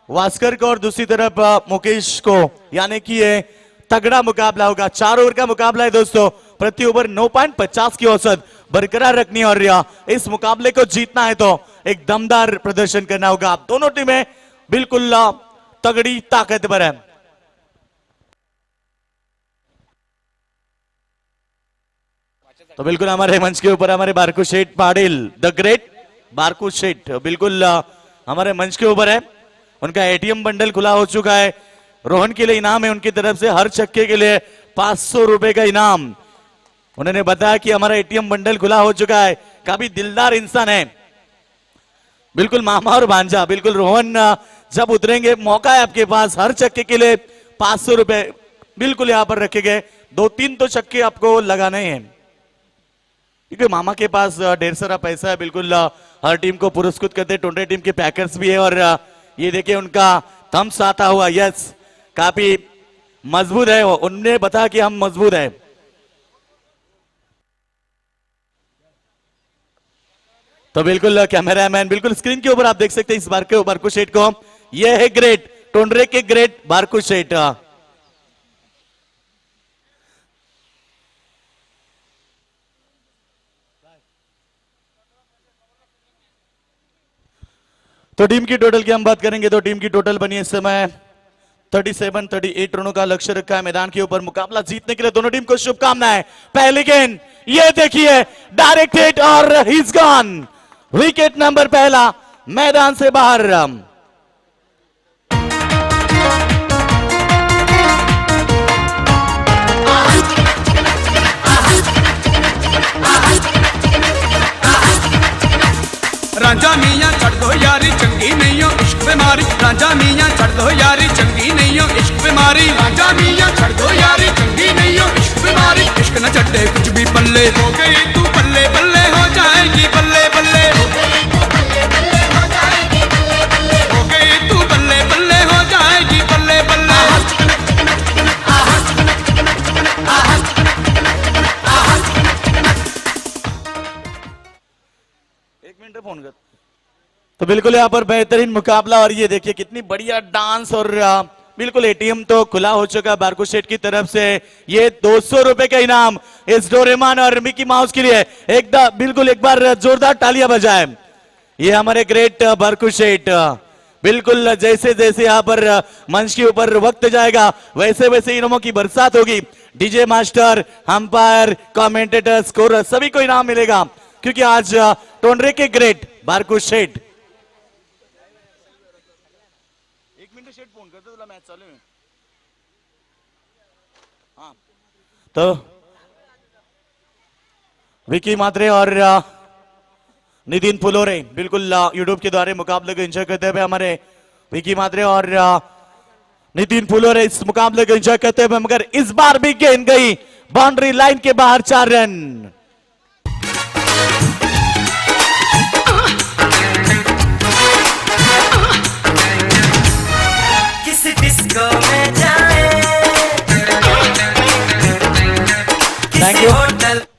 वास्कर को और दूसरी तरफ मुकेश को, यानी कि ये तगड़ा मुकाबला होगा. 4 ओवर का मुकाबला है दोस्तों. प्रति ओवर 9.50 की औसत बरकरार रखनी है और इस मुकाबले को जीतना है तो एक दमदार प्रदर्शन करना होगा. दोनों टीमें बिल्कुल तगड़ी ताकतवर है. तो बिल्कुल हमारे मंच के ऊपर हमारे बारकू शेठ पाटिल, द ग्रेट बारकू शेठ बिल्कुल हमारे मंच के ऊपर है. उनका एटीएम बंडल खुला हो चुका है. रोहन के लिए इनाम है उनकी तरफ से, हर छक्के के लिए 500 रुपए का इनाम. उन्होंने बताया कि हमारा एटीएम बंडल खुला हो चुका है. काफी दिलदार इंसान है, बिल्कुल मामा और भांजा. बिल्कुल रोहन जब उतरेंगे मौका है आपके पास. हर छक्के के लिए 500 रुपए बिल्कुल यहाँ पर रखे गए. 2-3 तो छक्के आपको लगाने हैं क्योंकि मामा के पास ढेर सारा पैसा है. बिल्कुल हर टीम को पुरस्कृत करते. टोंडे टीम के पैकर्स भी है और ये देखिए उनका थम्स आता हुआ. यस, काफी मजबूत है. उन्होंने बताया कि हम मजबूत है. तो बिल्कुल कैमरामैन बिल्कुल स्क्रीन के ऊपर आप देख सकते हैं इस बार के बारकू शेठ को. ये है ग्रेट, टोंडरे के ग्रेट बारकू शेठ. तो टीम की टोटल की हम बात करेंगे तो टीम की टोटल बनी इस समय 37-38 रनों का लक्ष्य रखा है मैदान के ऊपर. मुकाबला जीतने के लिए दोनों टीम को शुभकामनाएं. पहले गेंद ये देखिए डायरेक्ट हिट और he is gone. Wicket number पहला मैदान से बाहर. रांझा मियां छड़ दो यारी चंगी नहीं हो इश्क बीमारी. रांझा मियां छड़ दो यारी चंगी नहीं हो इश्क बीमारी. रांझा मियां छड़ दो यारी चंगी नहीं हो इश्क बीमारी. इश्क न छड़े कुछ भी पल्ले. हो गई तू बल्ले बल्ले हो जाएगी बल्ले बल्ले. हो गई तू बल्ले बल्ले हो जाएगी बल्ले बल्ले. हो गई तू बल्ले बल्ले हो जाएगी बल्ले बल्ले. एक मिनट फोन कर. तो बिल्कुल यहाँ पर बेहतरीन मुकाबला और ये देखिए कितनी बढ़िया डांस और बिल्कुल एटीएम तो खुला हो चुका है बारको शेट की तरफ से। ये 200 रुपए का इनाम इस डोरेमोन और मिकी माउस के लिए। बिल्कुल एक बार जोरदार तालियां बजाएं। ये हमारे ग्रेट बारको शेट बिल्कुल जैसे जैसे यहाँ पर मंच के ऊपर वक्त जाएगा वैसे वैसे इनामों की बरसात होगी। DJ master, umpire, commentator, scorer सभी को इनाम मिलेगा क्योंकि आज टोंडरे के ग्रेट बारको शेट। एक मिनट शेट फोन करते तुला मैच चालू है। हाँ तो विकी मात्रे और नितिन फुलोरे बिल्कुल यूट्यूब के द्वारा मुकाबले को एंजॉय करते हुए हमारे विकी मात्रे और नितिन फुलोरे इस मुकाबले को एंजॉय करते हुए, मगर इस बार भी गेंद गई बाउंड्री लाइन के बाहर 4 रन। किसी डिस्को में जाए,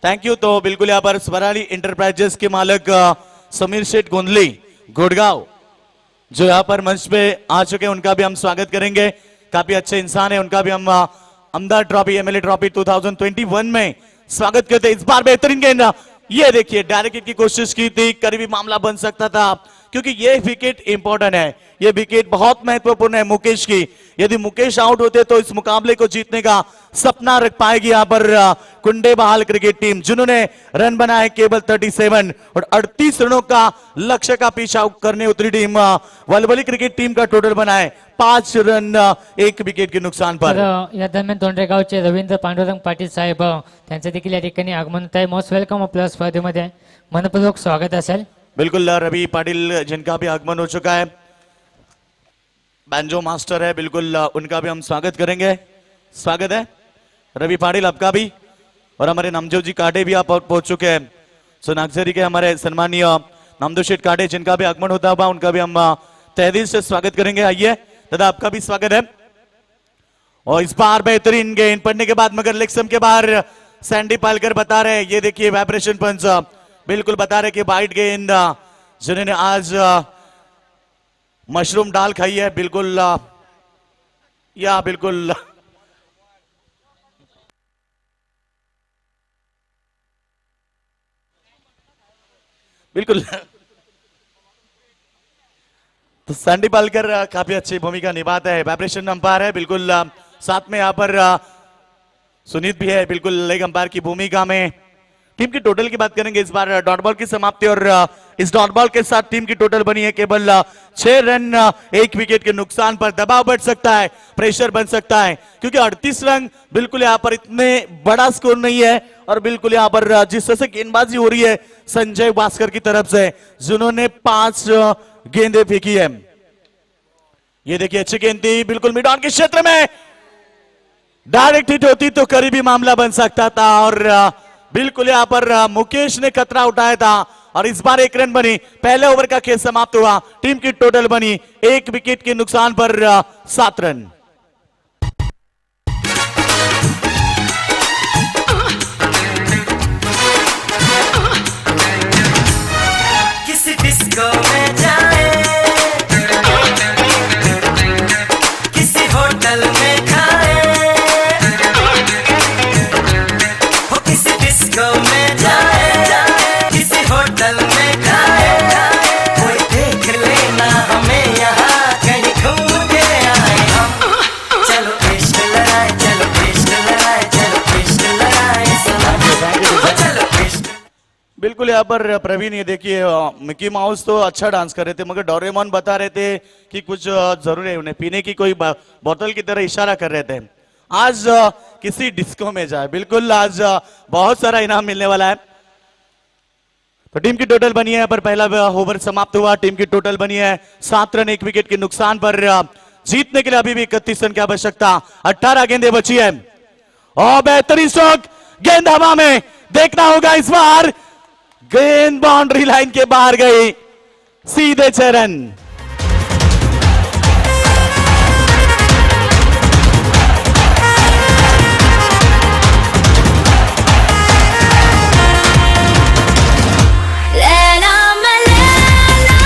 थैंक यू। तो बिल्कुल यहाँ पर स्वराली इंटरप्राइजेस के मालिक समीर शेठ गोंदली गुड़गांव जो यहाँ पर मंच पे आ चुके हैं उनका भी हम स्वागत करेंगे। काफी अच्छे इंसान है, उनका भी हम अमदार ट्रॉफी एमएलए ट्रॉफी 2021 में स्वागत करते हैं। इस बार बेहतरीन गेंद, ये देखिए डायरेक्ट हिट की कोशिश की थी, करीबी मामला बन सकता था क्योंकि ये विकेट इंपॉर्टेंट है, ये विकेट बहुत महत्वपूर्ण है मुकेश की। यदि मुकेश आउट होते तो इस मुकाबले को जीतने का सपना रख पाएगी यहाँ पर कुंडे बहाल क्रिकेट टीम, जिन्होंने रन बनाए केवल 37 और 38 रनों का लक्ष्य का पीछा करने उतरी टीम वलवली क्रिकेट टीम का टोटल बनाए 5 रन 1 विकेट के नुकसान पर। तर या दरम्यान तोंडरेगावचे रवींद्र पांडुरंग पाटील साहेब त्यांचं देखील या ठिकाणी आगमन होत आहे। मोस्ट वेलकम आपल्या स्पर्धेमध्ये मनपूर्वक स्वागत असेल। बिल्कुल रवि पाटिल जिनका भी आगमन हो चुका है, बैंजो मास्टर है, बिल्कुल उनका भी हम स्वागत करेंगे। स्वागत है रवि पाटिल आपका भी। और हमारे नामदेव जी काटे भी आप पहुंच चुके हैं। सो नागझरी के हमारे सम्मानीय नामदेव शेठ काटे जिनका भी आगमन होता हुआ उनका भी हम तहे दिल से स्वागत करेंगे। आइए दादा आपका भी स्वागत है। और इस बार बेहतरीन गेंद पड़ने के बाद मगर लेग स्टंप के बाहर सैंडी पालकर बता रहे हैं, ये देखिए वाइब्रेशन पंच बिल्कुल बता रहे कि वाइट गेंद जिन्होंने आज मशरूम दाल खाई है बिल्कुल या बिल्कुल बिल्कुल तो सैंडी पालकर काफी अच्छी भूमिका निभाता है, वाइब्रेशन अंपायर है बिल्कुल। साथ में यहाँ पर सुनीत भी है बिल्कुल लेग अंपायर की भूमिका में। टीम की टोटल की बात करेंगे इस बार डॉट बॉल की समाप्ति और इस डॉट बॉल के साथ टीम की टोटल बनी है केवल 6 रन 1 विकेट के नुकसान पर। दबाव बढ़ सकता है, प्रेशर बन सकता है क्योंकि 38 रन बिल्कुल यहाँ पर इतने बड़ा स्कोर नहीं है। और बिल्कुल यहाँ पर जिस तरह से गेंदबाजी हो रही है संजय भास्कर की तरफ से जिन्होंने 5 गेंदें फेंकी है, ये देखिए अच्छी गेंद थी बिल्कुल मिड ऑन के क्षेत्र में, डायरेक्ट हिट होती तो करीबी मामला बन सकता था। और बिल्कुल यहाँ पर मुकेश ने खतरा उठाया था और इस बार 1 रन बनी। पहले ओवर का खेल समाप्त हुआ, टीम की टोटल बनी 1 विकेट के नुकसान पर 7 रन। किसी डिस्को में जाए, किसी होटल में खाए, हो किसी डिस्को में जाए, किसी होटल में खाए, कोई देख लेना हमें यहाँ कहीं घूम के आए हम। चलो इश्क लड़ाए, चलो इश्क लड़ाए, चलो इश्क लड़ाए सलाम, चलो इश्क। बिल्कुल यहाँ पर प्रवीण ये देखिए मिकी माउस तो अच्छा डांस कर रहे थे मगर डोरेमोन बता रहे थे कि कुछ जरूर है उन्हें पीने की कोई बोतल की तरह इशारा कर रहे थे। आज किसी डिस्को में जाए, बिल्कुल आज बहुत सारा इनाम मिलने वाला है। तो टीम की टोटल बनी है, पर पहला ओवर समाप्त हुआ, टीम की टोटल बनी है 7 रन 1 विकेट के नुकसान पर। जीतने के लिए अभी भी 31 रन की आवश्यकता, 18 गेंदें बची है और बेहतरीन स्ट्रोक, गेंद हवा में, देखना होगा इस बार गेंद बाउंड्री लाइन के बाहर गई, सीधे 6 रन। लैला मैं लैला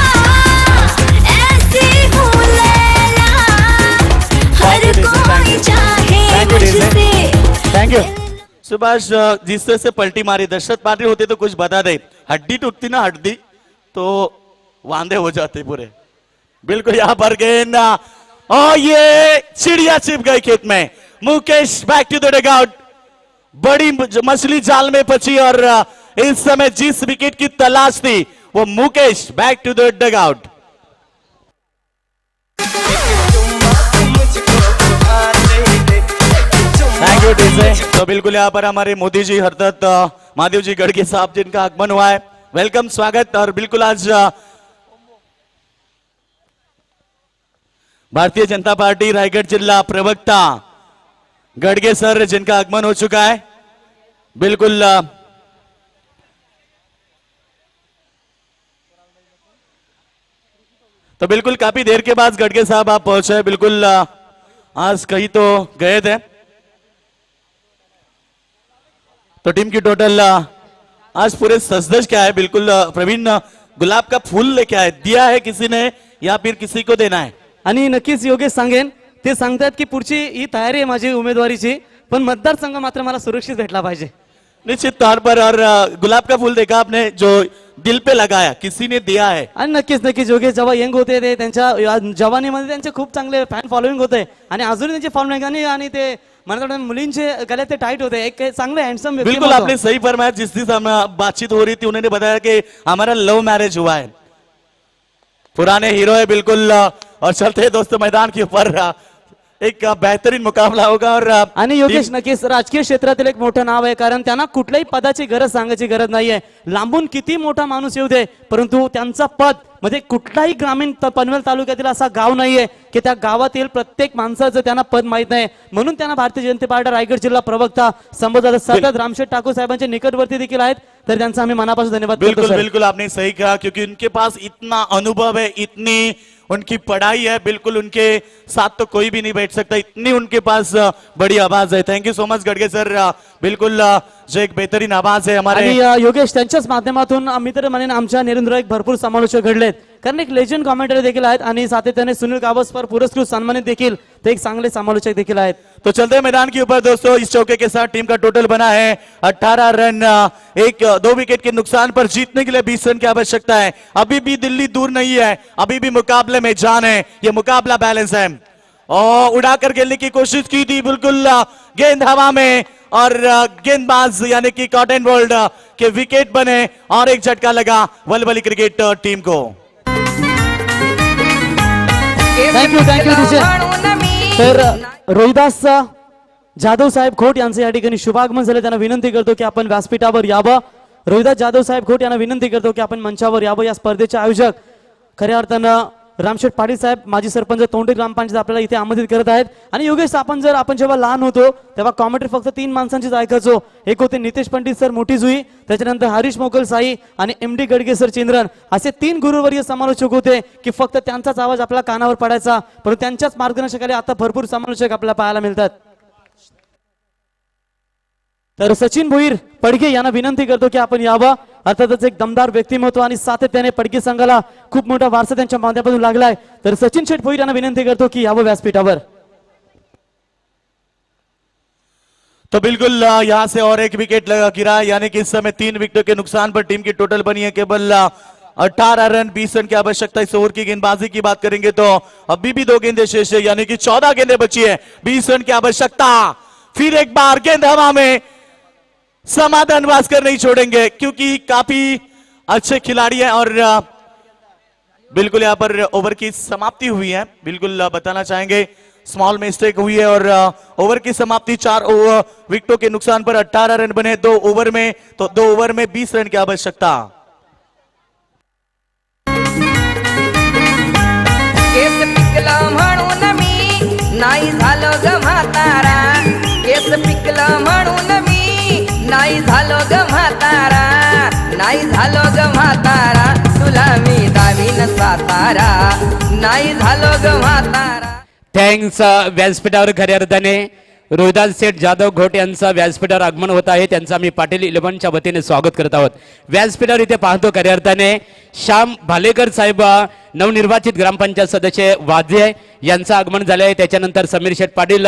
ऐसी हूँ लैला, हर यू सुभाष, जिस तरह से पलटी मारी दशरथ पाटिल होते तो कुछ बता दे, हड्डी टूटती ना हड्डी तो वांदे हो जाते पूरे। बिल्कुल यहाँ पर गेंद और ये चिड़िया छिप गई खेत में। Mukesh back to the dugout, बड़ी मछली जाल में फंसी और इस समय जिस विकेट की तलाश थी वो Mukesh back to the dugout. Thank you DJ. तो बिल्कुल यहाँ पर हमारे मोदी जी हरदत महादेव जी गढ़गे साहब जिनका आगमन हुआ है, वेलकम स्वागत। और बिल्कुल आज भारतीय जनता पार्टी रायगढ़ जिला प्रवक्ता गढ़गे सर जिनका आगमन हो चुका है, बिल्कुल तो बिल्कुल काफी देर के बाद गढ़गे साहब आप पहुंचे। बिल्कुल आज कहीं तो गए थे, तो टीम की टोटल आज पूरे सजधज क्या है। बिल्कुल प्रवीण गुलाब का फूल लेके आए, दिया है किसी ने या फिर किसी को देना है? आणि नक्कीच योगेश सांगेन, ते सांगतात की पुढची ही तयारी आहे माझी उमेदवारीची, पण मतदारसंघ मात्र मला सुरक्षित भेटला पाहिजे। निश्चित तौर पर। और गुलाब का फूल देखा आपने जो दिल पे लगाया, किसी ने दिया है। आणि नक्कीच नक्कीच योगेश जेव्हा यंग होते ते त्यांच्या जवानीमध्ये त्यांचे खूप चांगले फॅन फॉलोइंग होते आणि अजूनही त्यांचे फॉलोइंग आणि ते मला मुलींचे गले ते टाइट होते, एक चांगले हँडसम। बिल्कुल आपने सही फरमाया। जिस दिन बातचीत हो रही थी उन्होंने बताया कि हमारा लव मैरिज हुआ है। पुराने हीरो है बिल्कुल। और चलते हैं दोस्तों मैदान के ऊपर, एक बेहतरीन मुकाबला होगा। और आणि योगेश नक्कीच राजकीय क्षेत्रातील एक मोठं नाव आहे, कारण त्यांना कुठल्याही पदाची गरज सांगायची गरज नाहीये। लांबून किती मोठा माणूस येऊ दे, परंतु त्यांचा पद म्हणजे कुठलाही ग्रामीण पनवेल तालुक्यातील असा गाव नाहीये की त्या गावातील प्रत्येक माणसाचं त्यांना पद माहित नाही, म्हणून त्यांना भारतीय जनता पार्टी रायगड जिल्हा प्रवक्ता संबोधतात। सतत रामशेठ ठाकूर साहेबांचे निकटवर्ती देखील आहेत, तर त्यांचा आम्ही मनापासून धन्यवाद करतो। बिल्कुल सर। बिल्कुल आपने सही कहा, क्योंकि उनके पास इतना अनुभव है, इतनी उनकी पढ़ाई है, बिल्कुल उनके साथ तो कोई भी नहीं बैठ सकता, इतनी उनके पास बड़ी आवाज है। Thank you so much Gadge sir. बिल्कुल जो एक बेहतरीन आवाज है हमारे। आणि योगेश त्यांच्याच माध्यमातून आम्ही तर म्हणेन आमच्या निरंतर एक भरपूर समालोचक घडलेत, कारण एक लेजंड कॉमेंटरी देखील आहेत आणि सातत्याने सुनील गावस्कर पुरस्कृत सन्मानित देखील ते एक चांगले समालोचक देखील आहेत। तो चलते हैं मैदान के ऊपर दोस्तों। इस चौके के साथ टीम का टोटल बना है 18 रन। एक 2 विकेट के नुकसान पर जीतने के लिए 20 रन की आवश्यकता है। अभी भी दिल्ली दूर नहीं है, अभी भी मुकाबले में जान है, ये मुकाबला बैलेंस है। और उड़ाकर खेलने की कोशिश की थी, बिल्कुल गेंद हवा में और गेंदबाज यानी कि कॉटन बोल्ड के विकेट बने और एक झटका लगा वलवली क्रिकेट टीम को। Thank you teacher. तर रोहिदास जाधव साहेब खोट यांचं या ठिकाणी शुभागमन झालं, त्यांना विनंती करतो की आपण व्यासपीठावर यावं। रोहिदास जाधव साहेब खोट यांना विनंती करतो की आपण मंचावर यावं। या स्पर्धेचे आयोजक खऱ्या अर्थानं रामशेठ पाटील साहेब, माजी सरपंच तोंडी ग्रामपंचायत आपल्याला इथे आमंत्रित करत आहेत। आणि योगेश आपण जेव्हा लहान होतो तेव्हा कॉमेंट्री फक्त 3 माणसांचीच ऐकायचो, एक होते नितेश पंडित सर मोठी जुई, त्याच्यानंतर हरीश मोकल साई आणि MD गडगे सर चिंद्रन, असे 3 गुरुवर्य समालोचक होते की फक्त त्यांचाच आवाज आपल्या कानावर पडायचा, परंतु त्यांच्याच मार्गदर्शनाखाली आता भरपूर समालोचक आपल्याला पाहायला मिळतात। तर सचिन भोईर पडगे यांना विनंती करतो की आपण यावं। अर्थातच एक दमदार व्यक्तिमत्व आणि सातत्याने पडगे संघाला खूप मोठा वारसा त्यांच्या माध्यमातून लागलाय, तर सचिन शेठ भोईर यांना विनंती करतो की यावं व्यासपीठावर। तो बिल्कुल यहां से और एक विकेट लगा गिरा, यानी कि इस समय 3 विकेटों के नुकसान पर टीम की टोटल बनी है केवल 18 रन। 20 रन की आवश्यकता। इस ओवर की गेंदबाजी की बात करेंगे तो अभी भी 2 गेंदें शेष है, यानी कि 14 गेंदें बची है। 20 रन की आवश्यकता। फिर एक बार गेंद हवा में, समाधान भास्कर नहीं छोड़ेंगे क्योंकि काफी अच्छे खिलाड़ी हैं। और बिल्कुल यहां पर ओवर की समाप्ति हुई है, बिल्कुल बताना चाहेंगे स्मॉल मिस्टेक हुई है। और ओवर की समाप्ति 4 विकेटों के नुकसान पर 18 रन बने 2 ओवर में, तो 2 ओवर में 20 रन की आवश्यकता। केस पिकलं म्हणून मी नाही झालो ग म्हातारा, केस पिकलं म्हणून मी नाही झालो ग म्हातारा, नाही झालो ग म्हातारा, तुला मी दावीन सातारा, नाही झालो ग म्हातारा। थँक्स व्यासपीठावर खऱ्या अर्थाने रोहिदास सेठ जाधव घोट यांचा व्यासपीठावर आगमन होत आहे. त्यांचं आम्ही पाटील 11च्या वतीने स्वागत करत आहोत. व्यासपीठावर इथे पाहतो खऱ्या अर्थाने श्याम भालेकर साहेब नवनिर्वाचित ग्रामपंचायत सदस्य वाद्य यांचं आगमन झालं आहे. त्याच्यानंतर समीर शेठ पाटील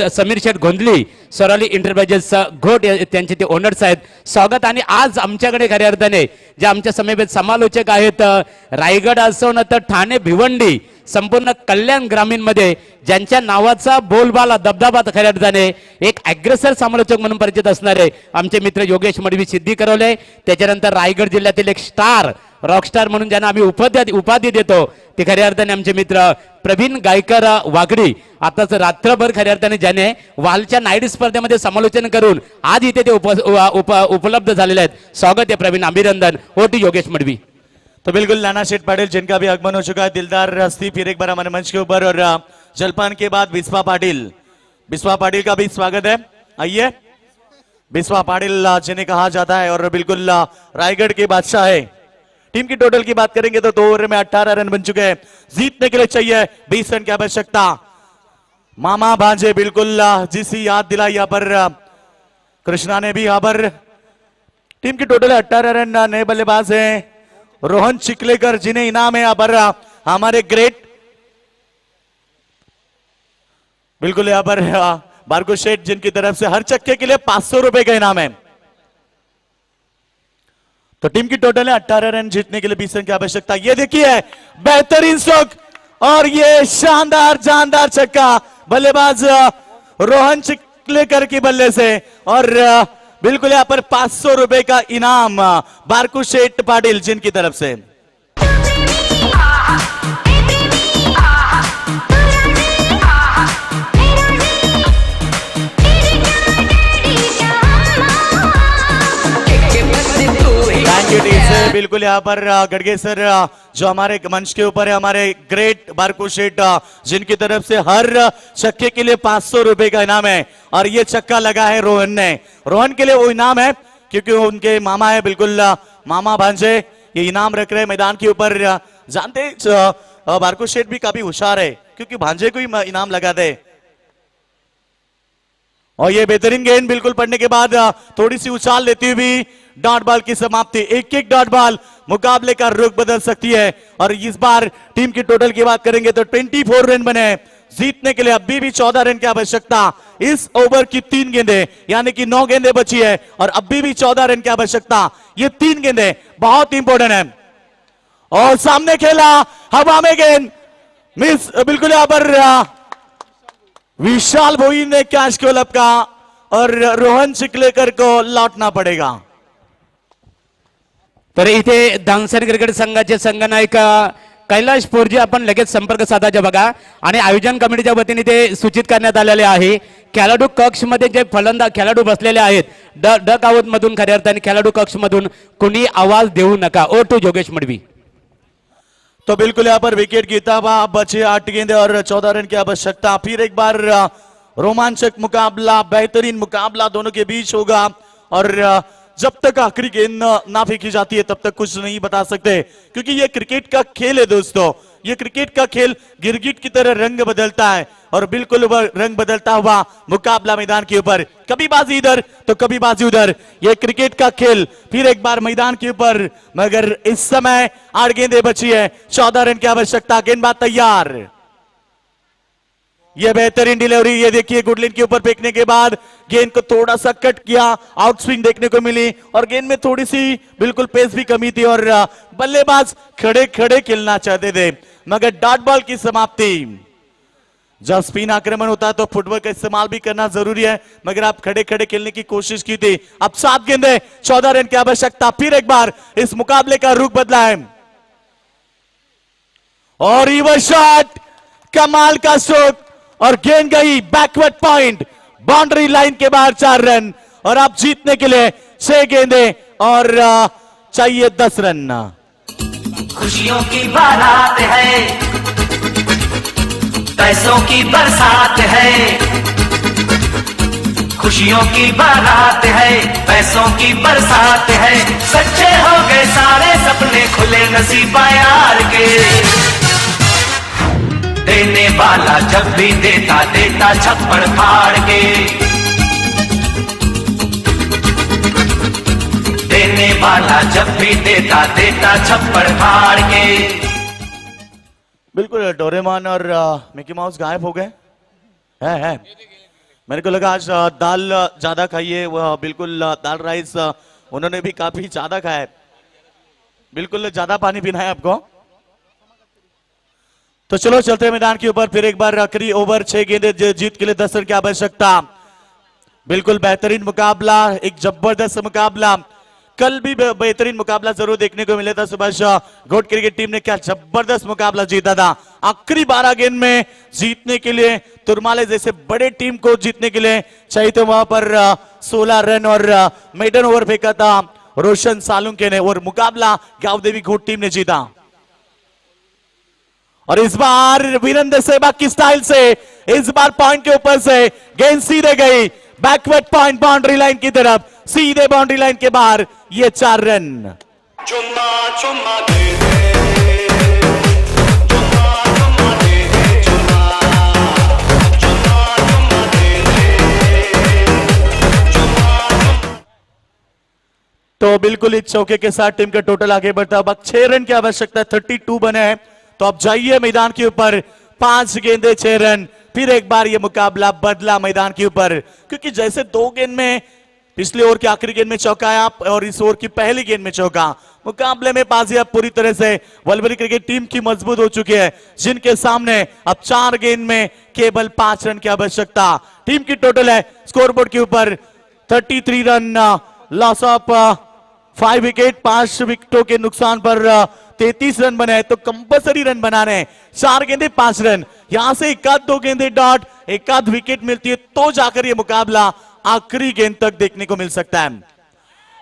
समीर शेठ गोंधली सोराली इंटरप्राइजेस घोट त्यांचे ते ओनर्स आहेत. स्वागत. आणि आज आमच्याकडे खऱ्या अर्थाने जे आमच्या समेत समालोचक आहेत रायगड असो ना तर ठाणे भिवंडी संपूर्ण कल्याण ग्रामीण मध्ये ज्यांच्या नावाचा बोलबाला दबदबा खऱ्या अर्थाने एक अग्रेसर समालोचक म्हणून परिचित असणारे आमचे मित्र योगेश मडवी सिद्धी करवले. त्याच्यानंतर रायगड जिल्ह्यातील एक स्टार रॉकस्टार म्हणून ज्यांना आम्ही उपाधी देतो ते खऱ्या अर्थाने आमचे मित्र प्रवीण गायकर वागडी. आताच रात्रभर खऱ्या अर्थाने ज्याने वालच्या नाईट स्पर्धेमध्ये समालोचन करून आज इथे ते उपलब्ध झालेले आहेत. स्वागत आहे प्रवीण. अभिनंदन. हो टी योगेश मडवी. तो बिल्कुल नाना शेठ पाटिल जिनका भी आगमन हो चुका है. दिलदार हस्ती फिर एक बार हमारे मंच के ऊपर. और जलपान के बाद बिस्वा पाटिल का भी स्वागत है. आइए. बिस्वा पाटिल जिन्हें कहा जाता है और बिल्कुल रायगढ़ के बादशाह है. टीम की टोटल की बात करेंगे तो 2 ओवर में 18 रन बन चुके हैं. जीतने के लिए चाहिए 20 रन की आवश्यकता. मामा भांजे बिल्कुल जिसी याद दिलाई यहाँ पर कृष्णा ने भी. यहाँ पर टीम की टोटल 18 रन. नए बल्लेबाज हैं रोहन चिखलेकर जिन्हें इनाम है यहाँ पर हमारे ग्रेट बिल्कुल यहाँ पर बारको शेठ जिनकी तरफ से हर चक्के के लिए 500 रुपए का इनाम है. तो टीम की टोटल है 18 रन. जीतने के लिए 20 रन की आवश्यकता. ये देखिए बेहतरीन स्ट्रोक और ये शानदार जानदार छक्का बल्लेबाज रोहन चिखलेकर की बल्ले से. और बिल्कुल यहाँ पर 500 रुपए का इनाम बारकू शेठ पाटिल जिनकी तरफ से. बिल्कुल यहाँ पर गड़गे सर जो हमारे मंच के ऊपर है हमारे ग्रेट बारकू शेठ जिनकी तरफ से हर छक्के के लिए 500 रुपए का इनाम है. और ये छक्का लगा है रोहन ने. रोहन के लिए वो इनाम है क्योंकि उनके मामा है बिल्कुल मामा भांजे. ये इनाम रख रहे मैदान के ऊपर. जानते बारकू शेठ भी काफी होशियार है क्योंकि भांजे को ही इनाम लगा दे. और ये बेहतरीन गेंद बिल्कुल पड़ने के बाद थोड़ी सी उछाल लेती हुई डॉट बॉल की समाप्ति. एक डॉट बॉल मुकाबले का रुख बदल सकती है. और इस बार टीम की टोटल की बात करेंगे तो 24 रन बने. जीतने के लिए अभी भी 14 रन की आवश्यकता. इस ओवर की 3 गेंदें यानी कि 9 गेंदें बची है और अभी भी 14 रन की आवश्यकता. ये 3 गेंदें बहुत इंपॉर्टेंट है. और सामने खेला हवा में गेंद मिस. बिल्कुल यहां पर विशाल भोई ने कैच को लपका और रोहन चिखलेकर को लौटना पड़ेगा. तर इथे धांगसर क्रिकेट संघाचे संघनायक कैलाश पोरजी आपण लगेच संपर्क साधायचा बघा. आणि आयोजन कमिटीच्या वतीने ते सूचित करण्यात आलेले आहे खेळाडू कक्ष मध्ये जे फलंदाज खेळाडू बसलेले आहेत डक आउट मधून खऱ्या अर्थाने खेळाडू कक्ष मधून कोणी आवाज देऊ नका. ओ टू योगेश मडवी. तो बिल्कुल यहाँ पर विकेट गिरता हुआ बचे 8 गेंदे और 14 रन की आवश्यकता. फिर एक बार रोमांचक मुकाबला बेहतरीन मुकाबला दोनों के बीच होगा. और जब तक आखिरी गेंद ना फेंकी जाती है तब तक कुछ नहीं बता सकते क्योंकि ये क्रिकेट का खेल है दोस्तों. ये क्रिकेट का खेल गिरगिट की तरह रंग बदलता है और बिल्कुल वह रंग बदलता हुआ मुकाबला मैदान के ऊपर. कभी बाजी इधर तो कभी बाजी उधर. ये क्रिकेट का खेल फिर एक बार मैदान के ऊपर. मगर इस समय 8 गेंदें बची है 14 रन की आवश्यकता. गेंदबाज तैयार. ये बेहतरीन डिलीवरी. ये देखिए गुडलिन के ऊपर फेंकने के बाद गेंद को थोड़ा सा कट किया. आउट स्विंग देखने को मिली और गेंद में थोड़ी सी बिल्कुल पेस भी कमी थी और बल्लेबाज खड़े खड़े खेलना चाहते थे मगर डॉट बॉल की समाप्ति. जब स्पिन आक्रमण होता है तो फुटवर्क का इस्तेमाल भी करना जरूरी है मगर आप खड़े खड़े खेलने की कोशिश की थी. अब 7 गेंदें 14 रन की आवश्यकता. फिर एक बार इस मुकाबले का रुख बदला है और रिवर्स शॉट कमाल का स्ट्रोक और गेंद गई बैकवर्ड पॉइंट. बाउंड्री लाइन के बाहर 4 रन और आप जीतने के लिए 6 गेंदें और चाहिए 10 रन. खुशियों की बारात है पैसों की बरसात है. खुशियों की बारात है पैसों की बरसात है. सच्चे हो गए सारे सपने खुले नसीबा यार के. देने वाला जब भी देता देता छप्पड़ फाड़ के, देने वाला जब भी देता देता छप्पड़ फाड़ के। बिल्कुल डोरेमोन और मिकी माउस गायब हो गए है। मेरे को लगा आज दाल ज्यादा खाइए, वह बिल्कुल दाल राइस उन्होंने भी काफी ज्यादा खाया है, बिल्कुल ज्यादा पानी पीना है आपको। तो चलो चलते हैं मैदान के ऊपर फिर एक बार। आखिरी ओवर 6 गेंदे जीत के लिए 10 रन की आवश्यकता। बिल्कुल बेहतरीन मुकाबला, एक जबरदस्त मुकाबला। कल भी बेहतरीन मुकाबला जरूर देखने को मिला था। सुभाष गोट क्रिकेट टीम ने क्या जबरदस्त मुकाबला जीता था। आखिरी 12 गेंद में जीतने के लिए तुरमाले जैसे बड़े टीम को जीतने के लिए चाहिए तो वहां पर 16 रन और मेडन ओवर फेंका था रोशन सालुंके ने, और मुकाबला गांवदेवी घोट टीम ने जीता। और इस बार वीरेंद्र सहवाग की स्टाइल से इस बार पॉइंट के ऊपर से गेंद सीधे गई बैकवर्ड पॉइंट बाउंड्री लाइन की तरफ, सीधे बाउंड्री लाइन के बाहर, ये 4 रन। चुम्मा चुम्मा दे दे, चुम्मा चुम्मा दे दे, चुम्मा चुम्मा चुम्मा दे दे, चुम्मा। तो बिल्कुल इस चौके के साथ टीम का टोटल आगे बढ़ता। अब 6 रन की आवश्यकता है, 32 बने हैं। तो अब जाइए मैदान के ऊपर, 5 गेंदे 6 रन। फिर एक बार ये मुकाबला बदला मैदान के ऊपर, क्योंकि जैसे 2 गेंद में पिछले ओवर की आखिरी गेंद में चौका आया और इस ओवर की पहली गेंद में चौका, मुकाबले में बाजी अब पूरी तरह से वलवली क्रिकेट टीम की मजबूत हो चुकी है, जिनके सामने अब 4 गेंद में केवल 5 रन की आवश्यकता। टीम की टोटल है स्कोरबोर्ड के ऊपर 33 रन, लॉस ऑफ 5 विकेट, 5 विकेटों के नुकसान पर 33 रन बने हैं। तो कंपल्सरी रन बनाने हैं, 4 गेंदे 5 रन, यहां से 1-2 गेंदे डॉट, 1-आध विकेट मिलती है तो जाकर ये मुकाबला आखिरी गेंद तक देखने को मिल सकता है।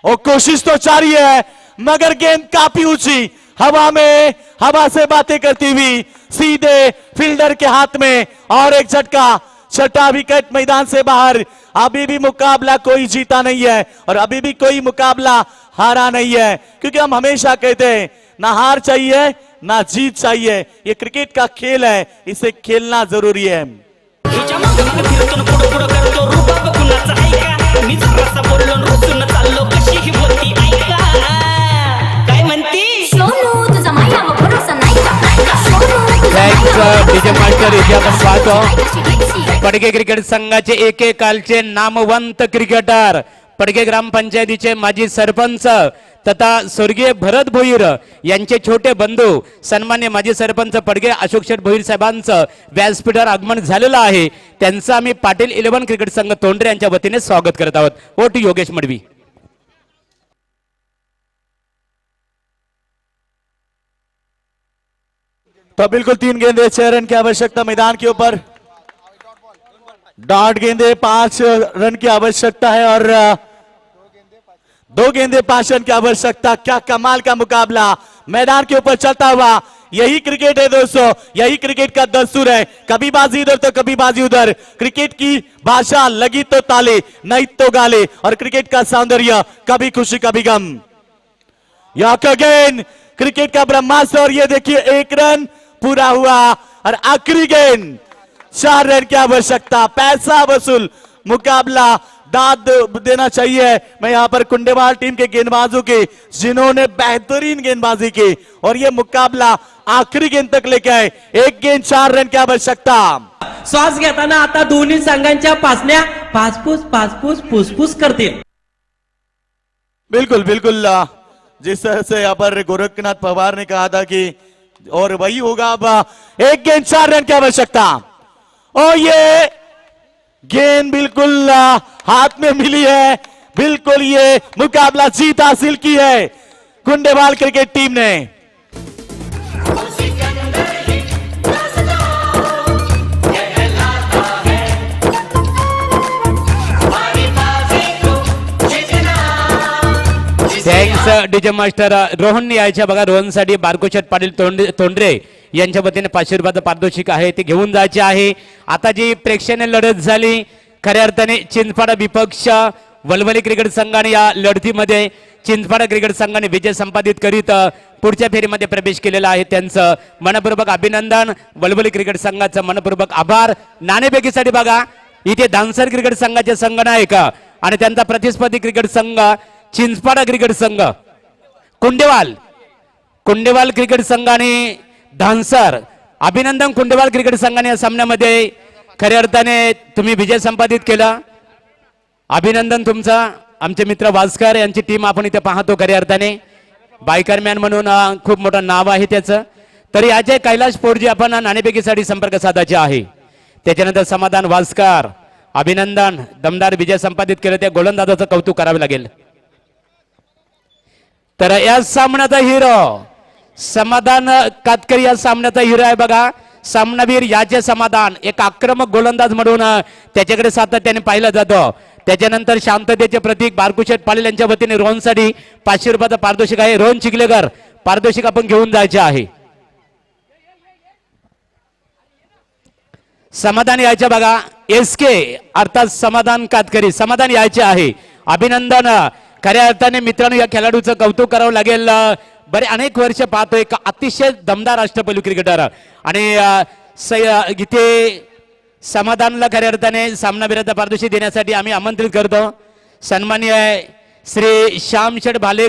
और कोशिश तो जारी है, मगर गेंद काफी ऊंची हवा में, हवा से बातें करती हुई सीधे फील्डर के हाथ में, और एक झटका, 6ठा विकेट मैदान से बाहर। अभी भी मुकाबला कोई जीता नहीं है और अभी भी कोई मुकाबला हारा नहीं है, क्योंकि हम हमेशा कहते हैं ना हार चाहिए ना जीत चाहिए, ये क्रिकेट का खेल है, इसे खेलना जरूरी है। डीजे मास्टर इथे आपण पाहतो पडगे क्रिकेट संघाचे एकेकालचे नामवंत क्रिकेटर, पडगे ग्रामपंचायतीचे माजी सरपंच तथा स्वर्गीय भरत भोईर यांचे छोटे बंधू सन्मान्य माजी सरपंच पडगे अशोक शेठ भोईर साहेबांचं व्यासपीठावर आगमन झालेलं आहे। त्यांचं आम्ही पाटील 11 क्रिकेट संघ तोंडरे यांच्या वतीने स्वागत करत आहोत। ओटी योगेश मडवी। तो बिल्कुल 3 गेंदे 6 रन की आवश्यकता मैदान के ऊपर, डॉट गेंदे 5 रन की आवश्यकता है और 2 गेंदे 5 रन की आवश्यकता। क्या कमाल का मुकाबला मैदान के ऊपर चलता हुआ, यही क्रिकेट है दोस्तों, यही क्रिकेट का दस्तूर है, कभी बाजी इधर तो कभी बाजी उधर। क्रिकेट की भाषा लगी तो ताली नहीं तो गाली, और क्रिकेट का सौंदर्य कभी खुशी कभी गम। अगेन क्रिकेट का ब्रह्मास्त्र, और ये देखिए 1 रन पूरा हुआ और आखिरी गेंद 4 रन की आवश्यकता। पैसा वसूल मुकाबला, दाद देना चाहिए मैं यहां पर कुंडेवाल टीम के गेंदबाजों की, जिन्होंने बेहतरीन गेंदबाजी की और ये मुकाबला आखिरी गेंद तक लेके आए। 1 गेंद 4 रन की आवश्यकता। श्वास घेताना आता दोन्ही संघांच्या पासण्या पाचपूस फुसफुस करतील। बिल्कुल बिल्कुल, जिस तरह से यहाँ पर गोरखनाथ पवार ने कहा था कि और वही होगा। अब 1 गेंद 4 रन की आवश्यकता, और ये गेंद बिल्कुल हाथ में मिली है, बिल्कुल ये मुकाबला जीत हासिल की है कुंडेवाल क्रिकेट टीम ने। Thanks DJ master. रोहन यायच्या बघा, रोहनसाठी बारकोशेठ पाटील तोंडरे यांच्या वतीने 500 रुपयाचं पारितोषिक आहे, ते घेऊन जायचे आहे। आता जी प्रेक्षणीय लढत झाली, खऱ्या अर्थाने चिंचपाडा विपक्ष वलवली क्रिकेट संघाने या लढतीमध्ये चिंचपाडा क्रिकेट संघाने विजय संपादित करीत पुढच्या फेरीमध्ये प्रवेश केलेला आहे त्यांचं मनपूर्वक अभिनंदन. वलवली क्रिकेट संघाचं मनपूर्वक आभार. नाणेफेकीसाठी बघा इथे धानसर क्रिकेट संघाचे संघ नायक आणि त्यांचा प्रतिस्पर्धी क्रिकेट संघ चिंचपाडा क्रिकेट संघ, कुंडेवाल क्रिकेट संघ आणि धानसर. अभिनंदन कुंडेवाल क्रिकेट संघाने या सामन्यामध्ये खऱ्या अर्थाने तुम्ही विजय संपादित केला. अभिनंदन तुमचा. आमचे मित्र वास्कर यांची टीम आपण इथे पाहतो खऱ्या अर्थाने. बायकरमॅन म्हणून खूप मोठं नाव आहे त्याचं. तरी अजय कैलाश पोरजी आपण नाणेफेकीसाठी संपर्क साधायचे आहे. त्याच्यानंतर समाधान वास्कर. अभिनंदन, दमदार विजय संपादित केलं. त्या गोलंदाजाचं कौतुक करावे लागेल. तर या सामन्याचा हिरो समाधान कातकरी या सामन्याचा हिरो आहे बघा. सामनावीर याचे समाधान एक आक्रमक गोलंदाज म्हणून त्याच्याकडे सातत्याने पाहिलं जातं. त्याच्यानंतर शांततेचे प्रतीक बारकुशेठ पाटील यांच्या वतीने रोहनसाठी 500 रुपयाचं पारितोषिक आहे. रोहन चिखलेकर पारितोषिक आपण घेऊन जायचे आहे. समाधान यायचे बघा. SK अर्थात समाधान कातकरी समाधान यायचे आहे. अभिनंदन. खऱ्या अर्थाने मित्रांनो या खेळाडूचं कौतुक करावं लागेल. बरे अनेक वर्ष पाहतोय एक अतिशय दमदार अष्टपैलू क्रिकेटर आणि इथे समाधानला खऱ्या अर्थाने सामनावीराचा पारितोषिक देण्यासाठी आम्ही आमंत्रित करतो. सन्माननीय श्री श्यामशेठ भाले